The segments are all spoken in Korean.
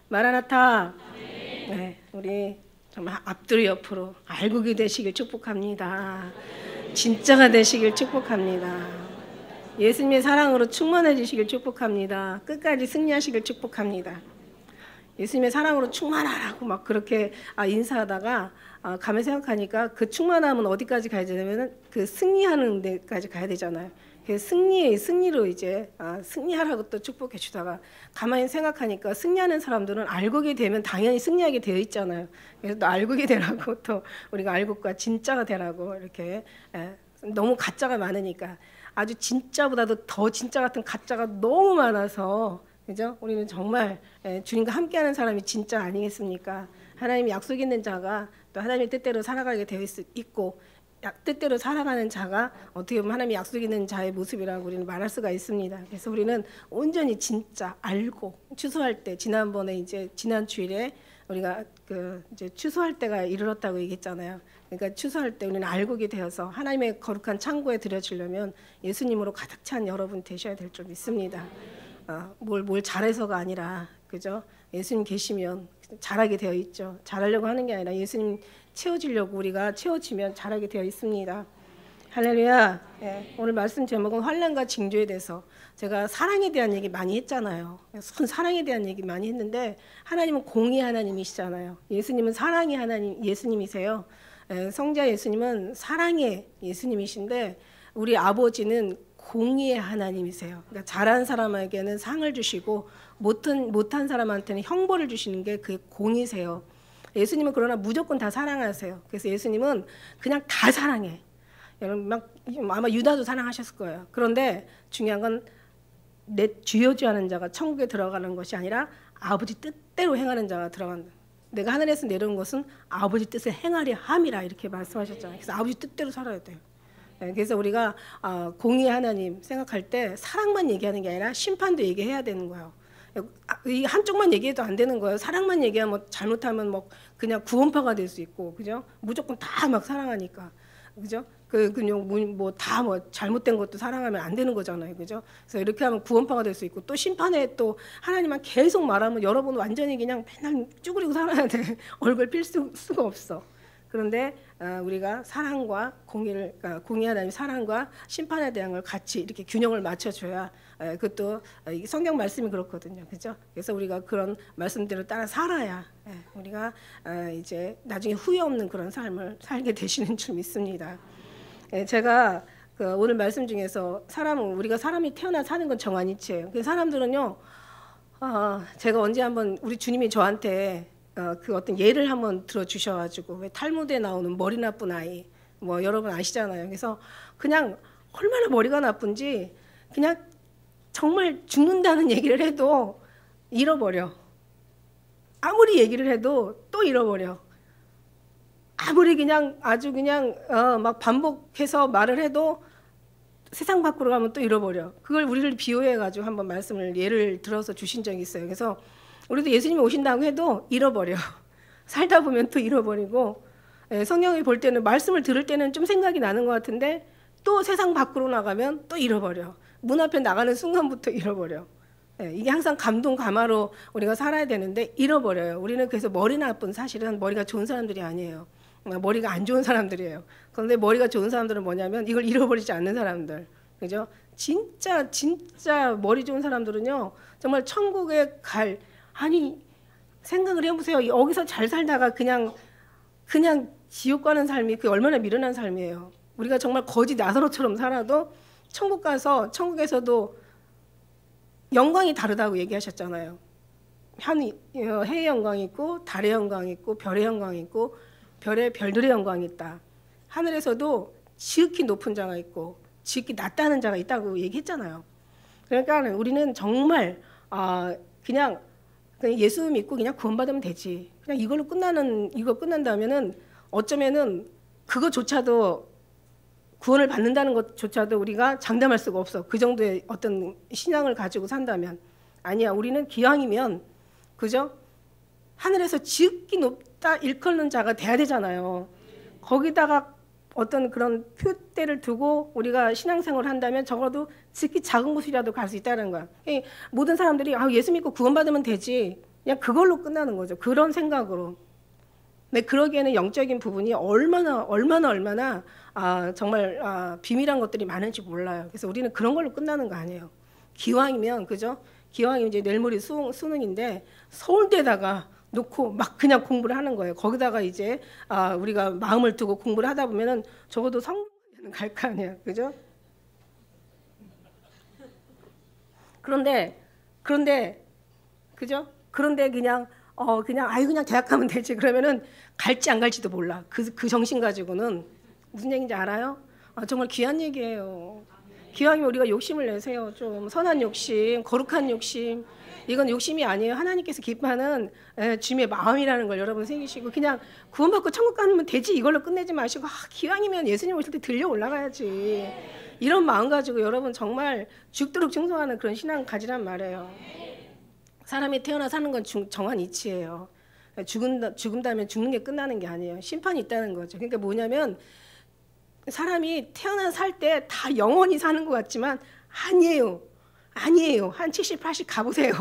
마라나타. 네, 우리 정말 앞뒤로 옆으로 알고게 되시길 축복합니다. 진짜가 되시길 축복합니다. 예수님의 사랑으로 충만해지시길 축복합니다. 끝까지 승리하시길 축복합니다. 예수님의 사랑으로 충만하라고 막 그렇게 인사하다가 가면 생각하니까 그 충만함은 어디까지 가야 되냐면은 그 승리하는 데까지 가야 되잖아요. 그 승리로 이제 승리하라고 또 축복해 주다가 가만히 생각하니까 승리하는 사람들은 알고게 되면 당연히 승리하게 되어 있잖아요. 그래서 또 알고게 되라고 또 우리가 알고가 진짜가 되라고 이렇게 너무 가짜가 많으니까 아주 진짜보다도 더 진짜 같은 가짜가 너무 많아서 그죠? 우리는 정말 주님과 함께하는 사람이 진짜 아니겠습니까? 하나님이 약속 있는 자가 또 하나님의 뜻대로 살아가게 되어 있고 뜻대로 살아가는 자가 어떻게 보면 하나님의 약속 있는 자의 모습이라고 우리는 말할 수가 있습니다. 그래서 우리는 온전히 진짜 알고 추수할 때 지난번에 이제 지난 주일에 우리가 이제 추수할 때가 이르렀다고 얘기했잖아요. 그러니까 추수할 때 우리는 알고게 되어서 하나님의 거룩한 창고에 들여지려면 예수님으로 가득 찬 여러분 되셔야 될 줄 믿습니다. 뭘 잘해서가 아니라 그죠? 예수님 계시면 잘하게 되어 있죠. 잘하려고 하는 게 아니라 예수님 채워지려고 우리가 채워지면 잘하게 되어 있습니다. 할렐루야. 네, 오늘 말씀 제목은 환난과 징조에 대해서 제가 사랑에 대한 얘기 많이 했잖아요. 사랑에 대한 얘기 많이 했는데 하나님은 공의 하나님이시잖아요. 예수님은 사랑의 하나님 예수님이세요. 성자 예수님은 사랑의 예수님이신데 우리 아버지는 공의의 하나님이세요. 그러니까 잘한 사람에게는 상을 주시고 못한 사람한테는 형벌을 주시는 게 그게 공의세요. 예수님은 그러나 무조건 다 사랑하세요. 그래서 예수님은 그냥 다 사랑해. 여러분 아마 유다도 사랑하셨을 거예요. 그런데 중요한 건 내 주여주하는 자가 천국에 들어가는 것이 아니라 아버지 뜻대로 행하는 자가 들어간다. 내가 하늘에서 내려온 것은 아버지 뜻을 행하려 함이라 이렇게 말씀하셨잖아요. 그래서 아버지 뜻대로 살아야 돼요. 그래서 우리가 공의의 하나님 생각할 때 사랑만 얘기하는 게 아니라 심판도 얘기해야 되는 거예요. 이 한쪽만 얘기해도 안 되는 거예요. 사랑만 얘기하면 잘못하면 뭐 그냥 구원파가 될 수 있고, 그죠? 무조건 다 막 사랑하니까, 그죠? 다 잘못된 것도 사랑하면 안 되는 거잖아요, 그죠? 그래서 이렇게 하면 구원파가 될 수 있고 또 심판에 또 하나님만 계속 말하면 여러분 완전히 그냥 맨날 쭈그리고 살아야 돼. 얼굴 필 수가 없어. 그런데 우리가 사랑과 공의 하나님 사랑과 심판에 대한 걸 같이 이렇게 균형을 맞춰줘야 그것도 성경 말씀이 그렇거든요, 그죠? 그래서 우리가 그런 말씀대로 따라 살아야 우리가 이제 나중에 후회 없는 그런 삶을 살게 되시는 줄 믿습니다. 제가 오늘 말씀 중에서 우리가 사람이 태어나 사는 건 정한이치예요. 그 사람들은요, 제가 언제 한번 우리 주님이 저한테 그 어떤 예를 한번 들어주셔가지고 왜 탈무드에 나오는 머리 나쁜 아이 뭐 여러분 아시잖아요. 그래서 그냥 얼마나 머리가 나쁜지 그냥 정말 죽는다는 얘기를 해도 잃어버려. 아무리 얘기를 해도 또 잃어버려. 아무리 그냥 아주 그냥 막 반복해서 말을 해도 세상 밖으로 가면 또 잃어버려. 그걸 우리를 비유해가지고 한번 예를 들어서 주신 적이 있어요. 그래서 우리도 예수님이 오신다고 해도 잃어버려. 살다 보면 또 잃어버리고 성경을 볼 때는 말씀을 들을 때는 좀 생각이 나는 것 같은데 또 세상 밖으로 나가면 또 잃어버려. 문 앞에 나가는 순간부터 잃어버려. 이게 항상 감동 감화로 우리가 살아야 되는데 잃어버려요. 우리는 그래서 머리 나쁜 사실은 머리가 좋은 사람들이 아니에요. 머리가 안 좋은 사람들이에요. 그런데 머리가 좋은 사람들은 뭐냐면 이걸 잃어버리지 않는 사람들. 그죠? 진짜 머리 좋은 사람들은요. 정말 천국에 아니 생각을 해보세요. 여기서 잘 살다가 그냥 지옥 가는 삶이 그게 얼마나 미련한 삶이에요. 우리가 정말 거지 나사로처럼 살아도 천국 가서 천국에서도 영광이 다르다고 얘기하셨잖아요. 해의 영광이 있고 달의 영광이 있고 별의 영광이 있고 별들의 영광이 있다. 하늘에서도 지극히 높은 자가 있고 지극히 낮다는 자가 있다고 얘기했잖아요. 그러니까 우리는 정말 그냥 예수 믿고 그냥 구원받으면 되지. 그냥 이거 끝난다면은 어쩌면은 그거조차도 구원을 받는다는 것조차도 우리가 장담할 수가 없어. 그 정도의 어떤 신앙을 가지고 산다면. 아니야. 우리는 기왕이면 그죠? 하늘에서 지극히 높다 일컫는 자가 돼야 되잖아요. 거기다가 어떤 그런 표대를 두고 우리가 신앙생활을 한다면 적어도 지극히 작은 곳이라도 갈 수 있다는 거야. 모든 사람들이 예수 믿고 구원받으면 되지. 그냥 그걸로 끝나는 거죠. 그런 생각으로. 근데 그러기에는 영적인 부분이 얼마나 정말 비밀한 것들이 많은지 몰라요. 그래서 우리는 그런 걸로 끝나는 거 아니에요. 기왕이면 그죠? 기왕이면 이제 내일 모레 수능인데 서울대에다가 놓고 막 그냥 공부를 하는 거예요. 거기다가 이제 우리가 마음을 두고 공부를 하다 보면은 적어도 성공까지는 갈 거 아니야, 그죠? 그런데 그죠? 그런데 그냥 그냥 대학 가면 되지. 그러면은 갈지 안 갈지도 몰라. 그 정신 가지고는 무슨 얘기인지 알아요? 정말 귀한 얘기예요. 기왕이면 우리가 욕심을 내세요. 좀 선한 욕심, 거룩한 욕심. 이건 욕심이 아니에요. 하나님께서 기뻐하는 주님의 마음이라는 걸 여러분 생기시고 그냥 구원받고 천국 가면 되지 이걸로 끝내지 마시고 기왕이면 예수님 오실 때 들려 올라가야지. 이런 마음 가지고 여러분 정말 죽도록 충성하는 그런 신앙 가지란 말이에요. 사람이 태어나 사는 건 정한 이치예요. 죽음다면 죽는 게 끝나는 게 아니에요. 심판이 있다는 거죠. 그러니까 뭐냐면 사람이 태어나 살 때 다 영원히 사는 것 같지만 아니에요. 한 70, 80 가보세요.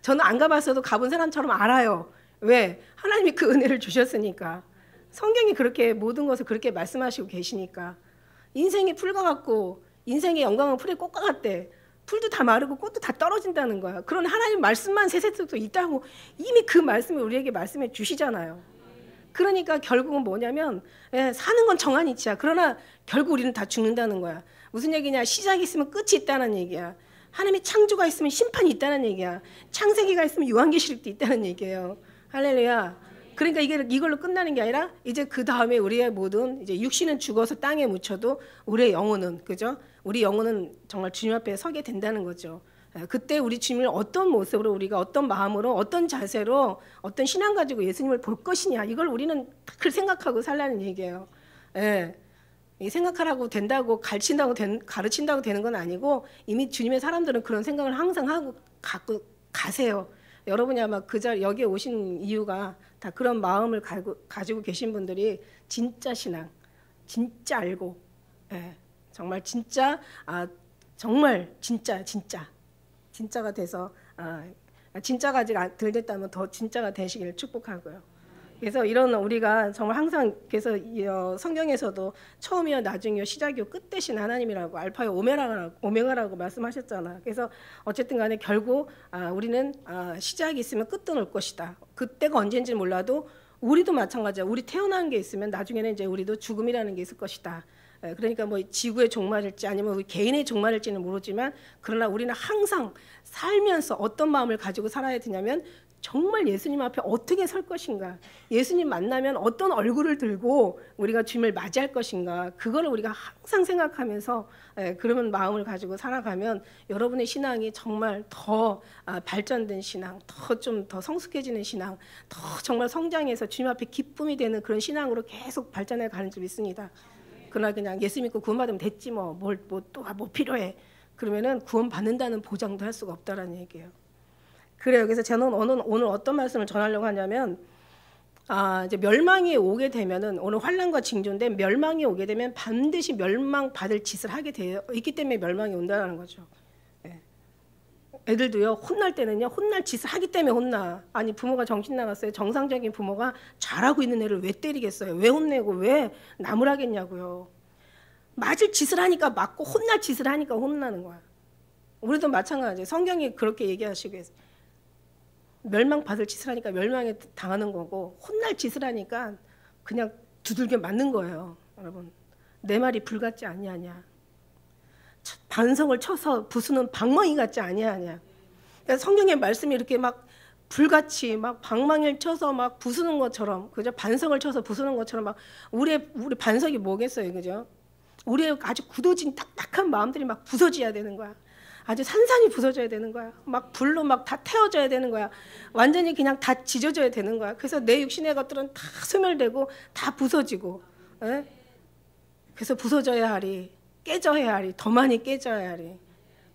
저는 안 가봤어도 가본 사람처럼 알아요. 왜? 하나님이 그 은혜를 주셨으니까. 성경이 그렇게 모든 것을 그렇게 말씀하시고 계시니까. 인생이 풀과 같고 인생의 영광은 풀의 꽃과 같대. 풀도 다 마르고 꽃도 다 떨어진다는 거야. 그런 하나님 말씀만 세세도 있다고 이미 그 말씀을 우리에게 말씀해 주시잖아요. 그러니까 결국은 뭐냐면 사는 건 정한 이치야. 그러나 결국 우리는 다 죽는다는 거야. 무슨 얘기냐? 시작이 있으면 끝이 있다는 얘기야. 하나님의 창조가 있으면 심판이 있다는 얘기야. 창세기가 있으면 요한계시록도 있다는 얘기예요. 할렐루야. 그러니까 이걸로 끝나는 게 아니라 이제 그 다음에 우리의 모든 이제 육신은 죽어서 땅에 묻혀도 우리의 영혼은 그죠? 우리 영혼은 정말 주님 앞에 서게 된다는 거죠. 그때 우리 주님을 어떤 모습으로 우리가 어떤 마음으로 어떤 자세로 어떤 신앙 가지고 예수님을 볼 것이냐 이걸 우리는 그 생각하고 살라는 얘기예요. 이 생각하라고 된다고 가르친다고 되는 건 아니고 이미 주님의 사람들은 그런 생각을 항상 하고 갖고 가세요. 여러분이 아마 여기에 오신 이유가 다 그런 마음을 가지고 계신 분들이 진짜 신앙, 진짜 알고, 정말 진짜 정말 진짜가 돼서 진짜가 아직 덜 됐다면 더 진짜가 되시기를 축복하고요. 그래서 이런 우리가 정말 항상 그래서 성경에서도 처음이요 나중이요 시작이요 끝 대신 하나님이라고 알파요 오메가라고 말씀하셨잖아. 그래서 어쨌든 간에 결국 우리는 시작이 있으면 끝도 올 것이다. 그때가 언제인지 몰라도 우리도 마찬가지야. 우리 태어난 게 있으면 나중에는 이제 우리도 죽음이라는 게 있을 것이다. 그러니까 뭐 지구의 종말일지 아니면 우리 개인의 종말일지는 모르지만 그러나 우리는 항상 살면서 어떤 마음을 가지고 살아야 되냐면 정말 예수님 앞에 어떻게 설 것인가, 예수님 만나면 어떤 얼굴을 들고 우리가 주님을 맞이할 것인가, 그거를 우리가 항상 생각하면서 그런 마음을 가지고 살아가면 여러분의 신앙이 정말 더 발전된 신앙, 더 성숙해지는 신앙, 더 정말 성장해서 주님 앞에 기쁨이 되는 그런 신앙으로 계속 발전해 가는 줄 믿습니다. 그러나 그냥 예수 믿고 구원받으면 됐지 뭐 필요해. 그러면은 구원받는다는 보장도 할 수가 없다라는 얘기예요. 그래요. 그래서 저는 오늘 어떤 말씀을 전하려고 하냐면 이제 멸망이 오게 되면은 오늘 환난과 징조인데 멸망이 오게 되면 반드시 멸망받을 짓을 하게 되어 있기 때문에 멸망이 온다는 거죠. 애들도요 혼날 때는요 혼날 짓을 하기 때문에 혼나. 아니 부모가 정신 나갔어요. 정상적인 부모가 잘하고 있는 애를 왜 때리겠어요? 왜 혼내고 왜 나무라겠냐고요. 맞을 짓을 하니까 맞고 혼날 짓을 하니까 혼나는 거야. 우리도 마찬가지예요. 성경이 그렇게 얘기하시고 있어요. 멸망받을 짓을 하니까 멸망에 당하는 거고 혼날 짓을 하니까 그냥 두들겨 맞는 거예요. 여러분 내 말이 불같지 아니하냐. 반석을 쳐서 부수는 방망이 같지 아니하냐. 그러니까 성경의 말씀이 이렇게 막 불같이 막 방망이를 쳐서 막 부수는 것처럼 그죠? 반석을 쳐서 부수는 것처럼 막 우리 반석이 뭐겠어요, 그죠? 우리의 아주 굳어진 딱딱한 마음들이 막 부서져야 되는 거야. 아주 산산이 부서져야 되는 거야. 막 불로 막 다 태워져야 되는 거야. 완전히 그냥 다 지져져야 되는 거야. 그래서 내 육신의 것들은 다 소멸되고 다 부서지고, 그래서 부서져야 하리, 깨져야 하리, 더 많이 깨져야 하리.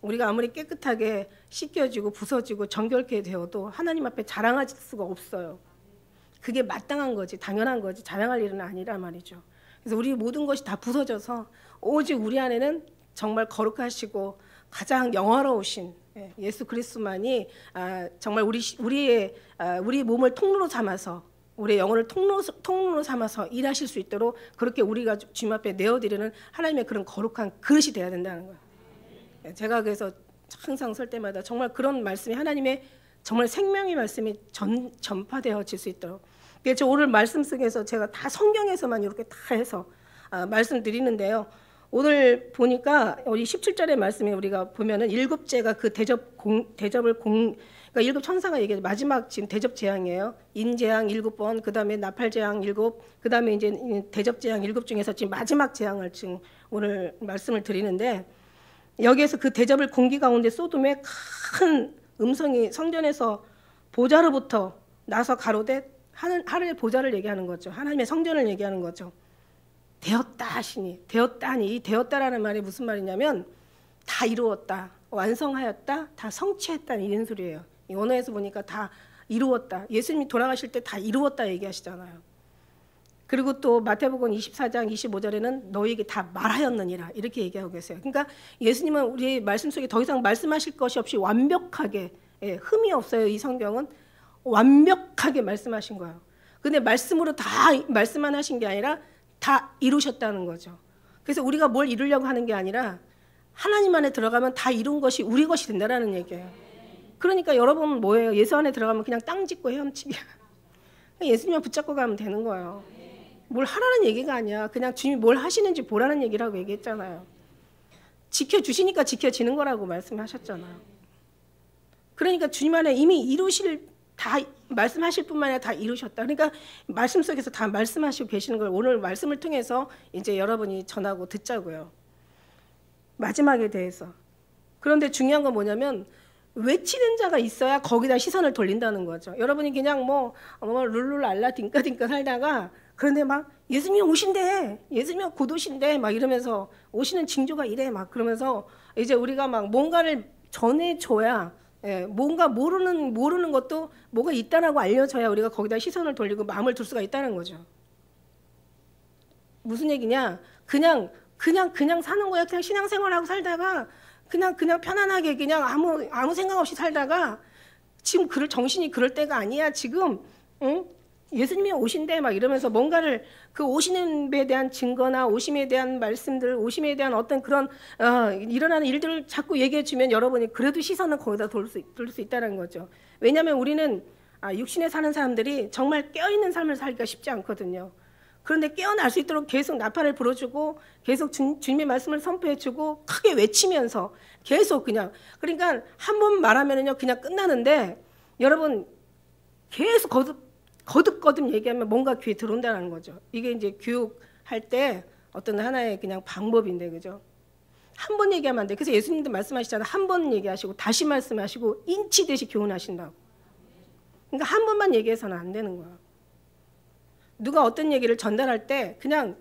우리가 아무리 깨끗하게 씻겨지고 부서지고 정결케 되어도 하나님 앞에 자랑할 수가 없어요. 그게 마땅한 거지, 당연한 거지, 자랑할 일은 아니란 말이죠. 그래서 우리 모든 것이 다 부서져서 오직 우리 안에는 정말 거룩하시고 가장 영화로우신 예수 그리스도만이 정말 우리 몸을 통로로 삼아서 우리의 영혼을 통로로 삼아서 일하실 수 있도록 그렇게 우리가 주님 앞에 내어드리는 하나님의 그런 거룩한 그릇이 돼야 된다는 거예요. 제가 그래서 항상 설 때마다 정말 그런 말씀이 하나님의 정말 생명의 말씀이 전파되어질 수 있도록. 그래서 오늘 말씀 속에서 제가 다 성경에서만 이렇게 다 해서 말씀드리는데요. 오늘 보니까 우리 17절의 말씀에 우리가 보면은 일곱째가 그 대접을 그러니까 일곱 천사가 얘기해 마지막 지금 대접 재앙이에요. 인재앙 7번, 그다음에 나팔 재앙 7, 그다음에 이제 대접 재앙 7 중에서 지금 마지막 재앙을 지금 오늘 말씀을 드리는데 여기에서 그 대접을 공기 가운데 소돔의 큰 음성이 성전에서 보좌로부터 나서 가로되 하늘의 보좌를 얘기하는 거죠. 하나님의 성전을 얘기하는 거죠. 되었다 하시니 되었다니 이 되었다라는 말이 무슨 말이냐면 다 이루었다, 완성하였다, 다 성취했다는 이런 소리예요. 이 원어에서 보니까 다 이루었다. 예수님이 돌아가실 때 다 이루었다 얘기하시잖아요. 그리고 또 마태복음 24장 25절에는 너희에게 다 말하였느니라 이렇게 얘기하고 계세요. 그러니까 예수님은 우리 말씀 속에 더 이상 말씀하실 것이 없이 완벽하게 흠이 없어요. 이 성경은 완벽하게 말씀하신 거예요. 근데 말씀으로 다 말씀만 하신 게 아니라 다 이루셨다는 거죠. 그래서 우리가 뭘 이루려고 하는 게 아니라 하나님 안에 들어가면 다 이룬 것이 우리 것이 된다는 얘기예요. 그러니까 여러분 뭐예요? 예수 안에 들어가면 그냥 땅 짚고 헤엄치기야. 예수님만 붙잡고 가면 되는 거예요. 뭘 하라는 얘기가 아니야. 그냥 주님이 뭘 하시는지 보라는 얘기라고 얘기했잖아요. 지켜주시니까 지켜지는 거라고 말씀하셨잖아요. 그러니까 주님 안에 이미 다 말씀하실 뿐만 아니라 다 이루셨다. 그러니까 말씀 속에서 다 말씀하시고 계시는 걸 오늘 말씀을 통해서 이제 여러분이 전하고 듣자고요. 마지막에 대해서. 그런데 중요한 건 뭐냐면 외치는 자가 있어야 거기다 시선을 돌린다는 거죠. 여러분이 그냥 뭐 룰루랄라 딩까딩까 살다가 그런데 막 예수님 오신대, 예수님 곧 오신대 막 이러면서 오시는 징조가 이래 막 그러면서 이제 우리가 막 뭔가를 전해줘야 뭔가 모르는 것도 뭐가 있다라고 알려줘야 우리가 거기다 시선을 돌리고 마음을 둘 수가 있다는 거죠. 무슨 얘기냐? 그냥 사는 거야. 그냥 신앙생활하고 살다가 그냥 편안하게 그냥 아무 생각 없이 살다가 지금 정신이 그럴 때가 아니야. 지금 예수님이 오신대 막 이러면서 뭔가를 그 오시는에 대한 증거나 오심에 대한 말씀들, 오심에 대한 어떤 그런 일어나는 일들을 자꾸 얘기해 주면 여러분이 그래도 시선을 거기다 돌 수 있다는 거죠. 왜냐하면 우리는 육신에 사는 사람들이 정말 깨어있는 삶을 살기가 쉽지 않거든요. 그런데 깨어날 수 있도록 계속 나팔을 불어주고 계속 주님의 말씀을 선포해주고 크게 외치면서 계속 그러니까 한 번 말하면은요 그냥 끝나는데 여러분 계속 거듭 얘기하면 뭔가 귀에 들어온다는 거죠. 이게 이제 교육할 때 어떤 하나의 그냥 방법인데 그죠? 한 번 얘기하면 안 돼. 그래서 예수님도 말씀하시잖아요. 한 번 얘기하시고 다시 말씀하시고 인치듯이 교훈하신다고. 그러니까 한 번만 얘기해서는 안 되는 거야. 누가 어떤 얘기를 전달할 때 그냥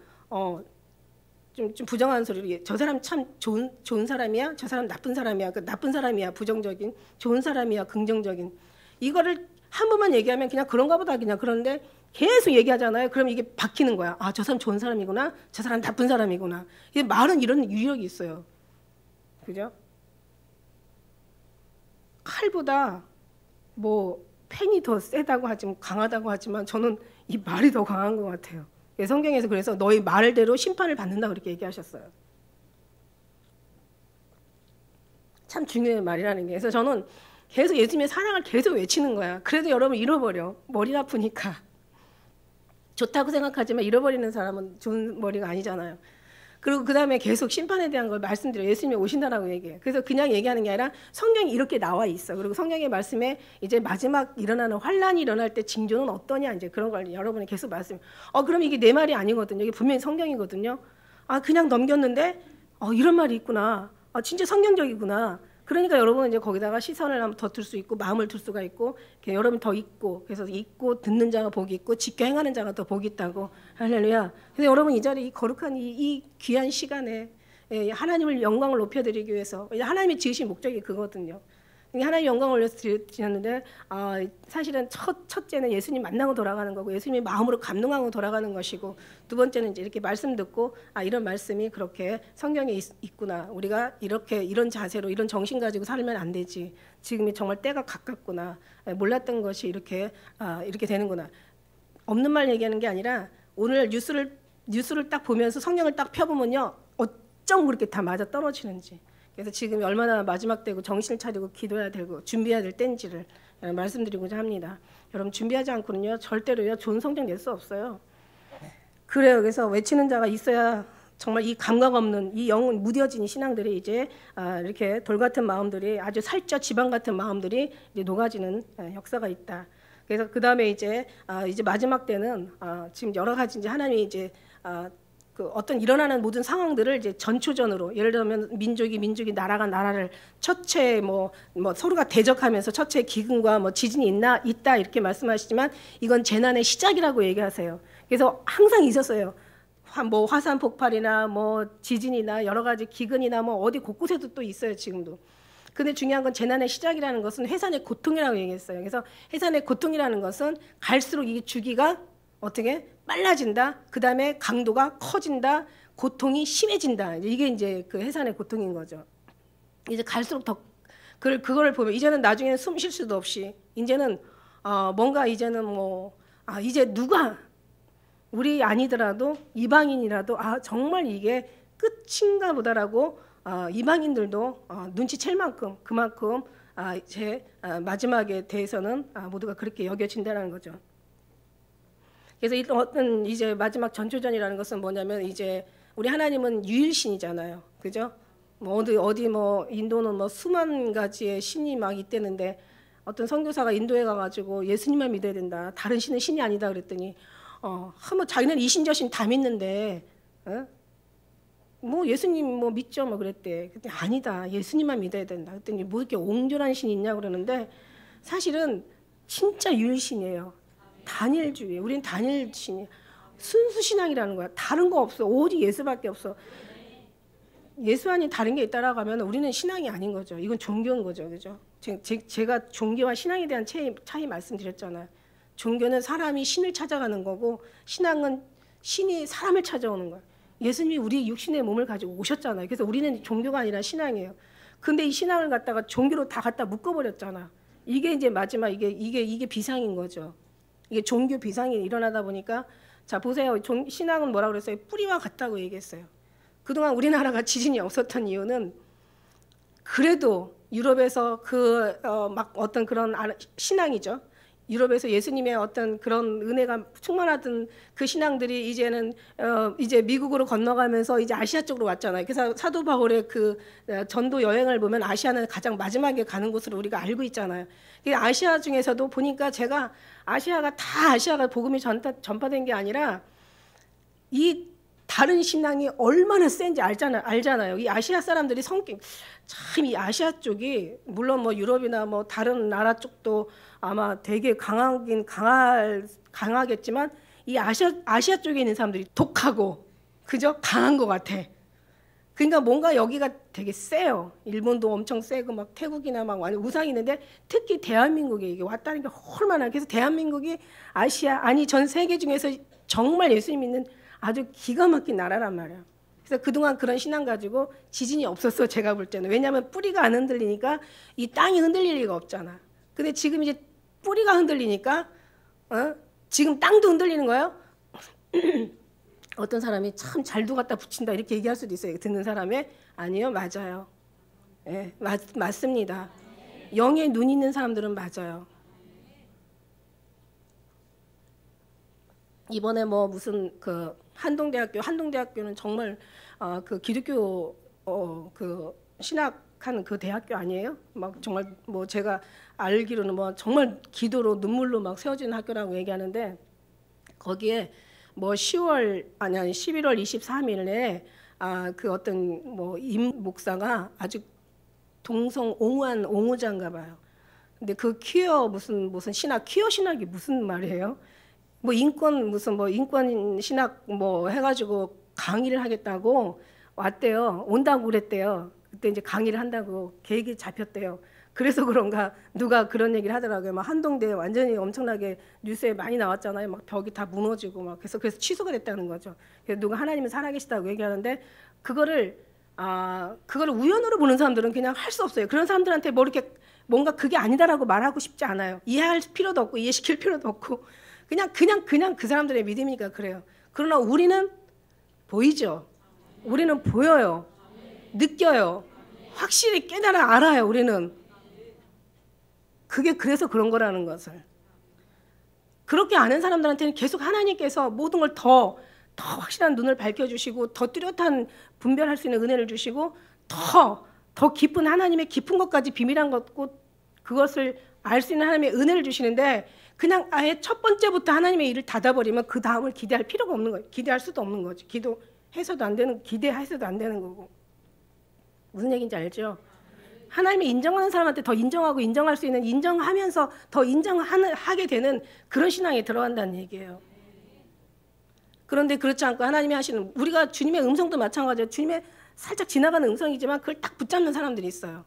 좀 부정한 소리로 저 사람 참 좋은 사람이야, 저 사람 나쁜 사람이야, 나쁜 사람이야, 부정적인, 좋은 사람이야, 긍정적인 이거를 한 번만 얘기하면 그냥 그런가 보다 그냥 그런데 계속 얘기하잖아요. 그럼 이게 박히는 거야. 저 사람 좋은 사람이구나, 저 사람 나쁜 사람이구나. 이게 말은 이런 유력이 있어요. 그죠? 칼보다 뭐 펜이 더 세다고 하지만 강하다고 하지만 저는 이 말이 더 강한 것 같아요. 성경에서 그래서 너희 말대로 심판을 받는다 그렇게 얘기하셨어요. 참 중요한 말이라는 게. 그래서 저는 계속 예수님의 사랑을 계속 외치는 거야. 그래도 여러분 잃어버려. 머리 아프니까. 좋다고 생각하지만 잃어버리는 사람은 좋은 머리가 아니잖아요. 그리고 그 다음에 계속 심판에 대한 걸 말씀드려요. 예수님이 오신다라고 얘기해요. 그래서 그냥 얘기하는 게 아니라 성경이 이렇게 나와 있어. 그리고 성경의 말씀에 이제 마지막 일어나는 환란이 일어날 때 징조는 어떠냐 이제 그런 걸 여러분이 계속 말씀. 그럼 이게 내 말이 아니거든요. 이게 분명히 성경이거든요. 그냥 넘겼는데 이런 말이 있구나. 진짜 성경적이구나. 그러니까 여러분은 이제 거기다가 시선을 한번 더 둘 수 있고 마음을 둘 수가 있고 여러분 더 있고 그래서 있고 듣는 자가 복이 있고 지켜 행하는 자가 더 복이 있다고. 할렐루야. 그래서 여러분 이 자리 이 거룩한 이 귀한 시간에 하나님을 영광을 높여드리기 위해서 하나님이 지으신 목적이 그거거든요. 하나님 영광을 올려서 드렸는데 사실은 첫째는 예수님 만나고 돌아가는 거고 예수님의 마음으로 감동하고 돌아가는 것이고 두 번째는 이제 이렇게 말씀 듣고 이런 말씀이 그렇게 성경에 있구나. 우리가 이렇게 이런 자세로 이런 정신 가지고 살면 안 되지. 지금이 정말 때가 가깝구나. 몰랐던 것이 이렇게 되는구나. 없는 말 얘기하는 게 아니라 오늘 뉴스를 딱 보면서 성경을 딱 펴보면요. 어쩜 그렇게 다 맞아 떨어지는지. 그래서 지금 얼마나 마지막 때고 정신을 차리고 기도해야 되고 준비해야 될 때인지를 말씀드리고자 합니다. 여러분 준비하지 않고는요 절대로요 좋은 성적 낼 수 없어요. 그래요. 그래서 외치는 자가 있어야 정말 이 감각 없는 이 영은 무뎌진 이 신앙들이 이제 이렇게 돌 같은 마음들이 아주 살쪄 지방 같은 마음들이 이제 녹아지는 역사가 있다. 그래서 그 다음에 이제 마지막 때는 지금 여러 가지 이제 하나님이 이제 그 어떤 일어나는 모든 상황들을 이제 전초전으로 예를 들면 민족이 나라가 나라를 첫째 뭐 서로가 대적하면서 첫째 기근과 뭐 지진이 있다 이렇게 말씀하시지만 이건 재난의 시작이라고 얘기하세요. 그래서 항상 있었어요. 뭐 화산 폭발이나 뭐 지진이나 여러 가지 기근이나 뭐 어디 곳곳에도 또 있어요 지금도. 근데 중요한 건 재난의 시작이라는 것은 해산의 고통이라고 얘기했어요. 그래서 해산의 고통이라는 것은 갈수록 이 주기가 어떻게 빨라진다. 그 다음에 강도가 커진다. 고통이 심해진다. 이게 이제 그 해산의 고통인 거죠. 이제 갈수록 더 그걸 보면 이제는 나중에는 숨 쉴 수도 없이 이제는 뭔가 이제는 이제 누가 우리 아니더라도 이방인이라도 정말 이게 끝인가 보다라고 이방인들도 눈치챌 만큼 그만큼 제 마지막에 대해서는 모두가 그렇게 여겨진다는 거죠. 그래서 어떤 이제 마지막 전초전이라는 것은 뭐냐면 이제 우리 하나님은 유일신이잖아요, 그죠? 뭐 어디 인도는 뭐 수만 가지의 신이 막 있대는데 어떤 선교사가 인도에 가가지고 예수님만 믿어야 된다, 다른 신은 신이 아니다 그랬더니 한번 자기는 이신저신 다 믿는데 뭐 예수님 뭐 믿죠 뭐 그랬대. 그랬더니 아니다, 예수님만 믿어야 된다. 그랬더니 뭐 이렇게 옹졸한 신이 있냐 그러는데 사실은 진짜 유일신이에요. 단일주의. 우리는 단일신이 순수 신앙이라는 거야. 다른 거 없어. 오직 예수밖에 없어. 예수 아닌 다른 게 있다라고 하면 우리는 신앙이 아닌 거죠. 이건 종교인 거죠, 그죠? 제가 종교와 신앙에 대한 차이 말씀드렸잖아요. 종교는 사람이 신을 찾아가는 거고 신앙은 신이 사람을 찾아오는 거예요. 예수님이 우리 육신의 몸을 가지고 오셨잖아요. 그래서 우리는 종교가 아니라 신앙이에요. 근데 이 신앙을 갖다가 종교로 다 갖다 묶어버렸잖아. 이게 이제 마지막 이게 비상인 거죠. 이게 종교 비상이 일어나다 보니까 자 보세요. 신앙은 뭐라 그랬어요? 뿌리와 같다고 얘기했어요. 그동안 우리나라가 지진이 없었던 이유는 그래도 유럽에서 막 어떤 그런 신앙이죠. 유럽에서 예수님의 어떤 그런 은혜가 충만하던 그 신앙들이 이제는 이제 미국으로 건너가면서 이제 아시아 쪽으로 왔잖아요. 그래서 사도 바울의 그 전도 여행을 보면 아시아는 가장 마지막에 가는 곳으로 우리가 알고 있잖아요. 아시아 중에서도 보니까 제가 아시아가 복음이 전파된 게 아니라 이 다른 신앙이 얼마나 센지 알잖아요. 이 아시아 사람들이 성격 참 이 아시아 쪽이 물론 뭐 유럽이나 뭐 다른 나라 쪽도 아마 되게 강하겠지만 이 아시아 쪽에 있는 사람들이 독하고 그죠? 강한 것 같아. 그러니까 뭔가 여기가 되게 세요. 일본도 엄청 세고 막 태국이나 막 우상이 있는데 특히 대한민국에 이게 왔다는 게 얼마나. 그래서 대한민국이 전 세계 중에서 정말 예수님 믿는 아주 기가 막힌 나라란 말이에요. 그래서 그동안 그런 신앙 가지고 지진이 없었어, 제가 볼 때는. 왜냐하면 뿌리가 안 흔들리니까 이 땅이 흔들릴 리가 없잖아. 근데 지금 이제 뿌리가 흔들리니까 지금 땅도 흔들리는 거예요. 어떤 사람이 참 잘도 갖다 붙인다 이렇게 얘기할 수도 있어요. 듣는 사람의 아니요, 맞아요. 네, 맞습니다. 영에 눈 있는 사람들은 맞아요. 이번에 뭐 무슨 그 한동대학교는 정말 그 기독교 그 신학하는 그 대학교 아니에요? 막 정말 뭐 제가 알기로는 뭐 정말 기도로 눈물로 막 세워지는 학교라고 얘기하는데 거기에 뭐 11월 23일에 그 어떤 뭐 임 목사가 아주 동성 옹호한 옹호자인가 봐요. 근데 그 퀴어 퀴어 신학이 무슨 말이에요? 뭐 인권 신학 뭐 해가지고 강의를 하겠다고 왔대요. 온다고 그랬대요. 그때 이제 강의를 한다고 계획이 잡혔대요. 그래서 그런가 누가 그런 얘기를 하더라고요. 막 한동대 완전히 엄청나게 뉴스에 많이 나왔잖아요. 막 벽이 다 무너지고 막 그래서 취소가 됐다는 거죠. 그래서 누가 하나님은 살아계시다고 얘기하는데 그거를 우연으로 보는 사람들은 그냥 할 수 없어요. 그런 사람들한테 뭐 이렇게 뭔가 그게 아니다라고 말하고 싶지 않아요. 이해할 필요도 없고 이해시킬 필요도 없고 그냥 그 사람들의 믿음이니까 그래요. 그러나 우리는 보이죠. 우리는 보여요. 느껴요. 확실히 깨달아 알아요. 우리는. 그게 그래서 그런 거라는 것을. 그렇게 아는 사람들한테는 계속 하나님께서 모든 걸 더 확실한 눈을 밝혀주시고 더 뚜렷한 분별할 수 있는 은혜를 주시고 더 깊은 하나님의 깊은 것까지 비밀한 것고 그것을 알 수 있는 하나님의 은혜를 주시는데 그냥 아예 첫 번째부터 하나님의 일을 닫아버리면 그 다음을 기대할 필요가 없는 거예요. 기대할 수도 없는 거죠. 기도해서도 안 되는, 기대해서도 안 되는 거고. 무슨 얘기인지 알죠? 하나님이 인정하는 사람한테 더 인정하고 인정할 수 있는 인정하면서 더 인정하게 되는 그런 신앙에 들어간다는 얘기예요. 그런데 그렇지 않고 하나님이 하시는 우리가 주님의 음성도 마찬가지예요. 주님의 살짝 지나가는 음성이지만 그걸 딱 붙잡는 사람들이 있어요.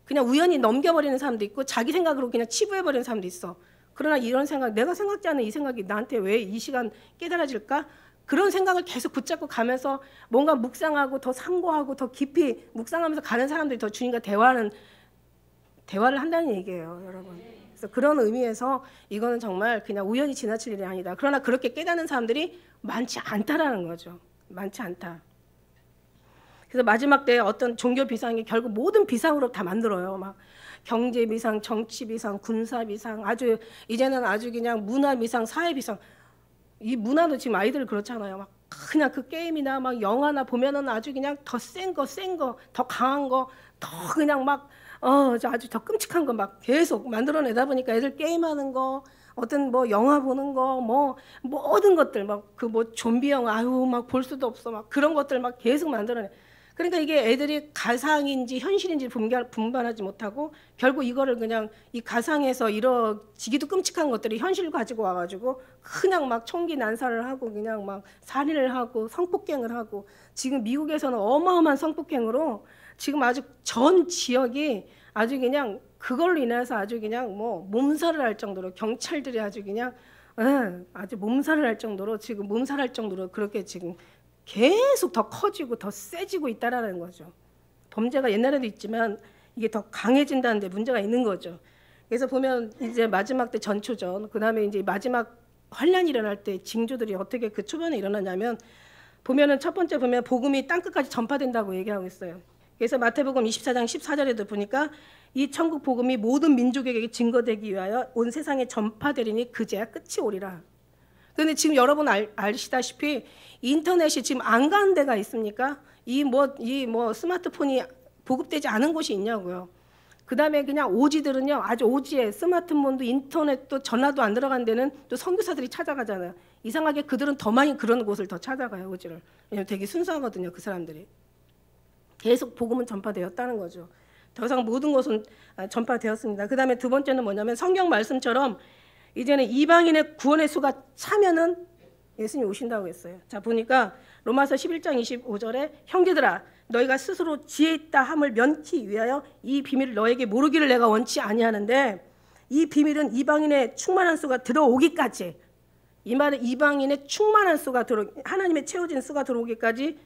그냥 우연히 넘겨버리는 사람도 있고 자기 생각으로 그냥 치부해버리는 사람도 있어. 그러나 이런 생각, 내가 생각지 않은 이 생각이 나한테 왜 이 시간 깨달아질까? 그런 생각을 계속 붙잡고 가면서 뭔가 묵상하고 더 상고하고 더 깊이 묵상하면서 가는 사람들이 더 주님과 대화를 한다는 얘기예요, 여러분. 그래서 그런 의미에서 이거는 정말 그냥 우연히 지나칠 일이 아니다. 그러나 그렇게 깨닫는 사람들이 많지 않다라는 거죠. 많지 않다. 그래서 마지막 때에 어떤 종교 비상이 결국 모든 비상으로 다 만들어요. 막 경제 비상, 정치 비상, 군사 비상, 이제는 아주 그냥 문화 비상, 사회 비상. 이 문화도 지금 아이들 그렇잖아요. 막 그냥 그 게임이나 막 영화나 보면은 아주 그냥 더 센 거, 더 강한 거, 더 그냥 막 아주 더 끔찍한 거 막 계속 만들어내다 보니까 애들 게임하는 거, 어떤 뭐 영화 보는 거, 뭐 모든 것들 막 그 뭐 좀비 영화 막 볼 수도 없어 막 그런 것들 막 계속 만들어내. 그러니까 이게 애들이 가상인지 현실인지 분반하지 못하고 결국 이거를 그냥 이 가상에서 이루어지기도 끔찍한 것들이 현실을 가지고 와가지고 그냥 막 총기 난사를 하고 그냥 막 살인을 하고 성폭행을 하고 지금 미국에서는 어마어마한 성폭행으로 지금 아주 전 지역이 아주 그냥 그걸로 인해서 아주 그냥 뭐 몸살을 할 정도로 경찰들이 아주 그냥 아주 몸살을 할 정도로 지금 몸살할 정도로 그렇게 지금 계속 더 커지고 더 세지고 있다라는 거죠. 범죄가 옛날에도 있지만 이게 더 강해진다는 데 문제가 있는 거죠. 그래서 보면 이제 마지막 때 전초전, 그다음에 이제 마지막 환란이 일어날 때 징조들이 어떻게 그 초반에 일어나냐면 보면은 첫 번째 보면 복음이 땅끝까지 전파된다고 얘기하고 있어요. 그래서 마태복음 24장 14절에도 보니까 이 천국 복음이 모든 민족에게 증거되기 위하여 온 세상에 전파되리니 그제야 끝이 오리라. 그런데 지금 여러분 아시다시피 인터넷이 지금 안 가는 데가 있습니까? 이 스마트폰이 보급되지 않은 곳이 있냐고요. 그 다음에 그냥 오지들은요, 아주 오지에 스마트폰도 인터넷도 전화도 안 들어간 데는 또 선교사들이 찾아가잖아요. 이상하게 그들은 더 많이 그런 곳을 더 찾아가요, 오지를. 왜냐면 되게 순수하거든요, 그 사람들이. 계속 복음은 전파되었다는 거죠. 더 이상 모든 것은 전파되었습니다. 그 다음에 두 번째는 뭐냐면 성경 말씀처럼 이제는 이방인의 구원의 수가 차면은 예수님이 오신다고 했어요. 자, 보니까 로마서 11장 25절에 형제들아 너희가 스스로 지혜 있다 함을 면키 위하여 이 비밀을 너에게 모르기를 내가 원치 아니하는데 이 비밀은 이방인의 충만한 수가 들어오기까지, 이 말은 이방인의 충만한 수가 하나님의 채워진 수가 들어오기까지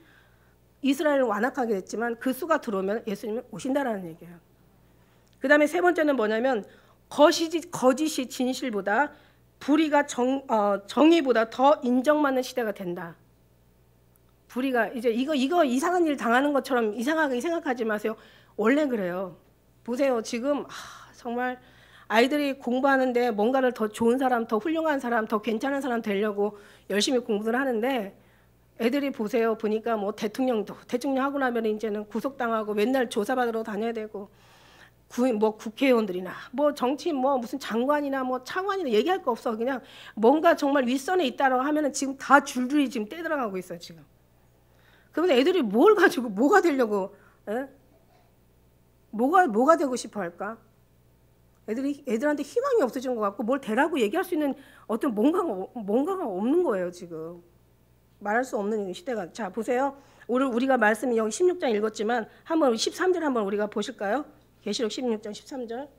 이스라엘을 완악하게 했지만 그 수가 들어오면 예수님은 오신다라는 얘기예요. 그 다음에 세 번째는 뭐냐면 거짓이 진실보다 불의가 정의보다 더 인정받는 시대가 된다. 불의가 이제 이거 이상한 일 당하는 것처럼 이상하게 생각하지 마세요. 원래 그래요. 보세요. 지금 정말 아이들이 공부하는데 뭔가를 더 좋은 사람, 더 훌륭한 사람, 더 괜찮은 사람 되려고 열심히 공부를 하는데 애들이 보세요. 보니까 뭐 대통령 하고 나면 이제는 구속당하고 맨날 조사받으러 다녀야 되고 국회의원들이나 뭐 정치 무슨 장관이나 차관이나 얘기할 거 없어. 그냥 뭔가 정말 윗선에 있다라고 하면은 지금 다 줄줄이 지금 떼들어가고 있어요, 지금. 그러면서 애들이 뭘 가지고 뭐가 되려고 뭐가 되고 싶어 할까? 애들한테 희망이 없어진 것 같고 뭘 되라고 얘기할 수 있는 어떤 뭔가가 없는 거예요, 지금. 말할 수 없는 시대가. 자, 보세요. 오늘 우리가 말씀이 여기 16장 읽었지만 한번 13절 한번 우리가 보실까요? 계시록 16장 13절.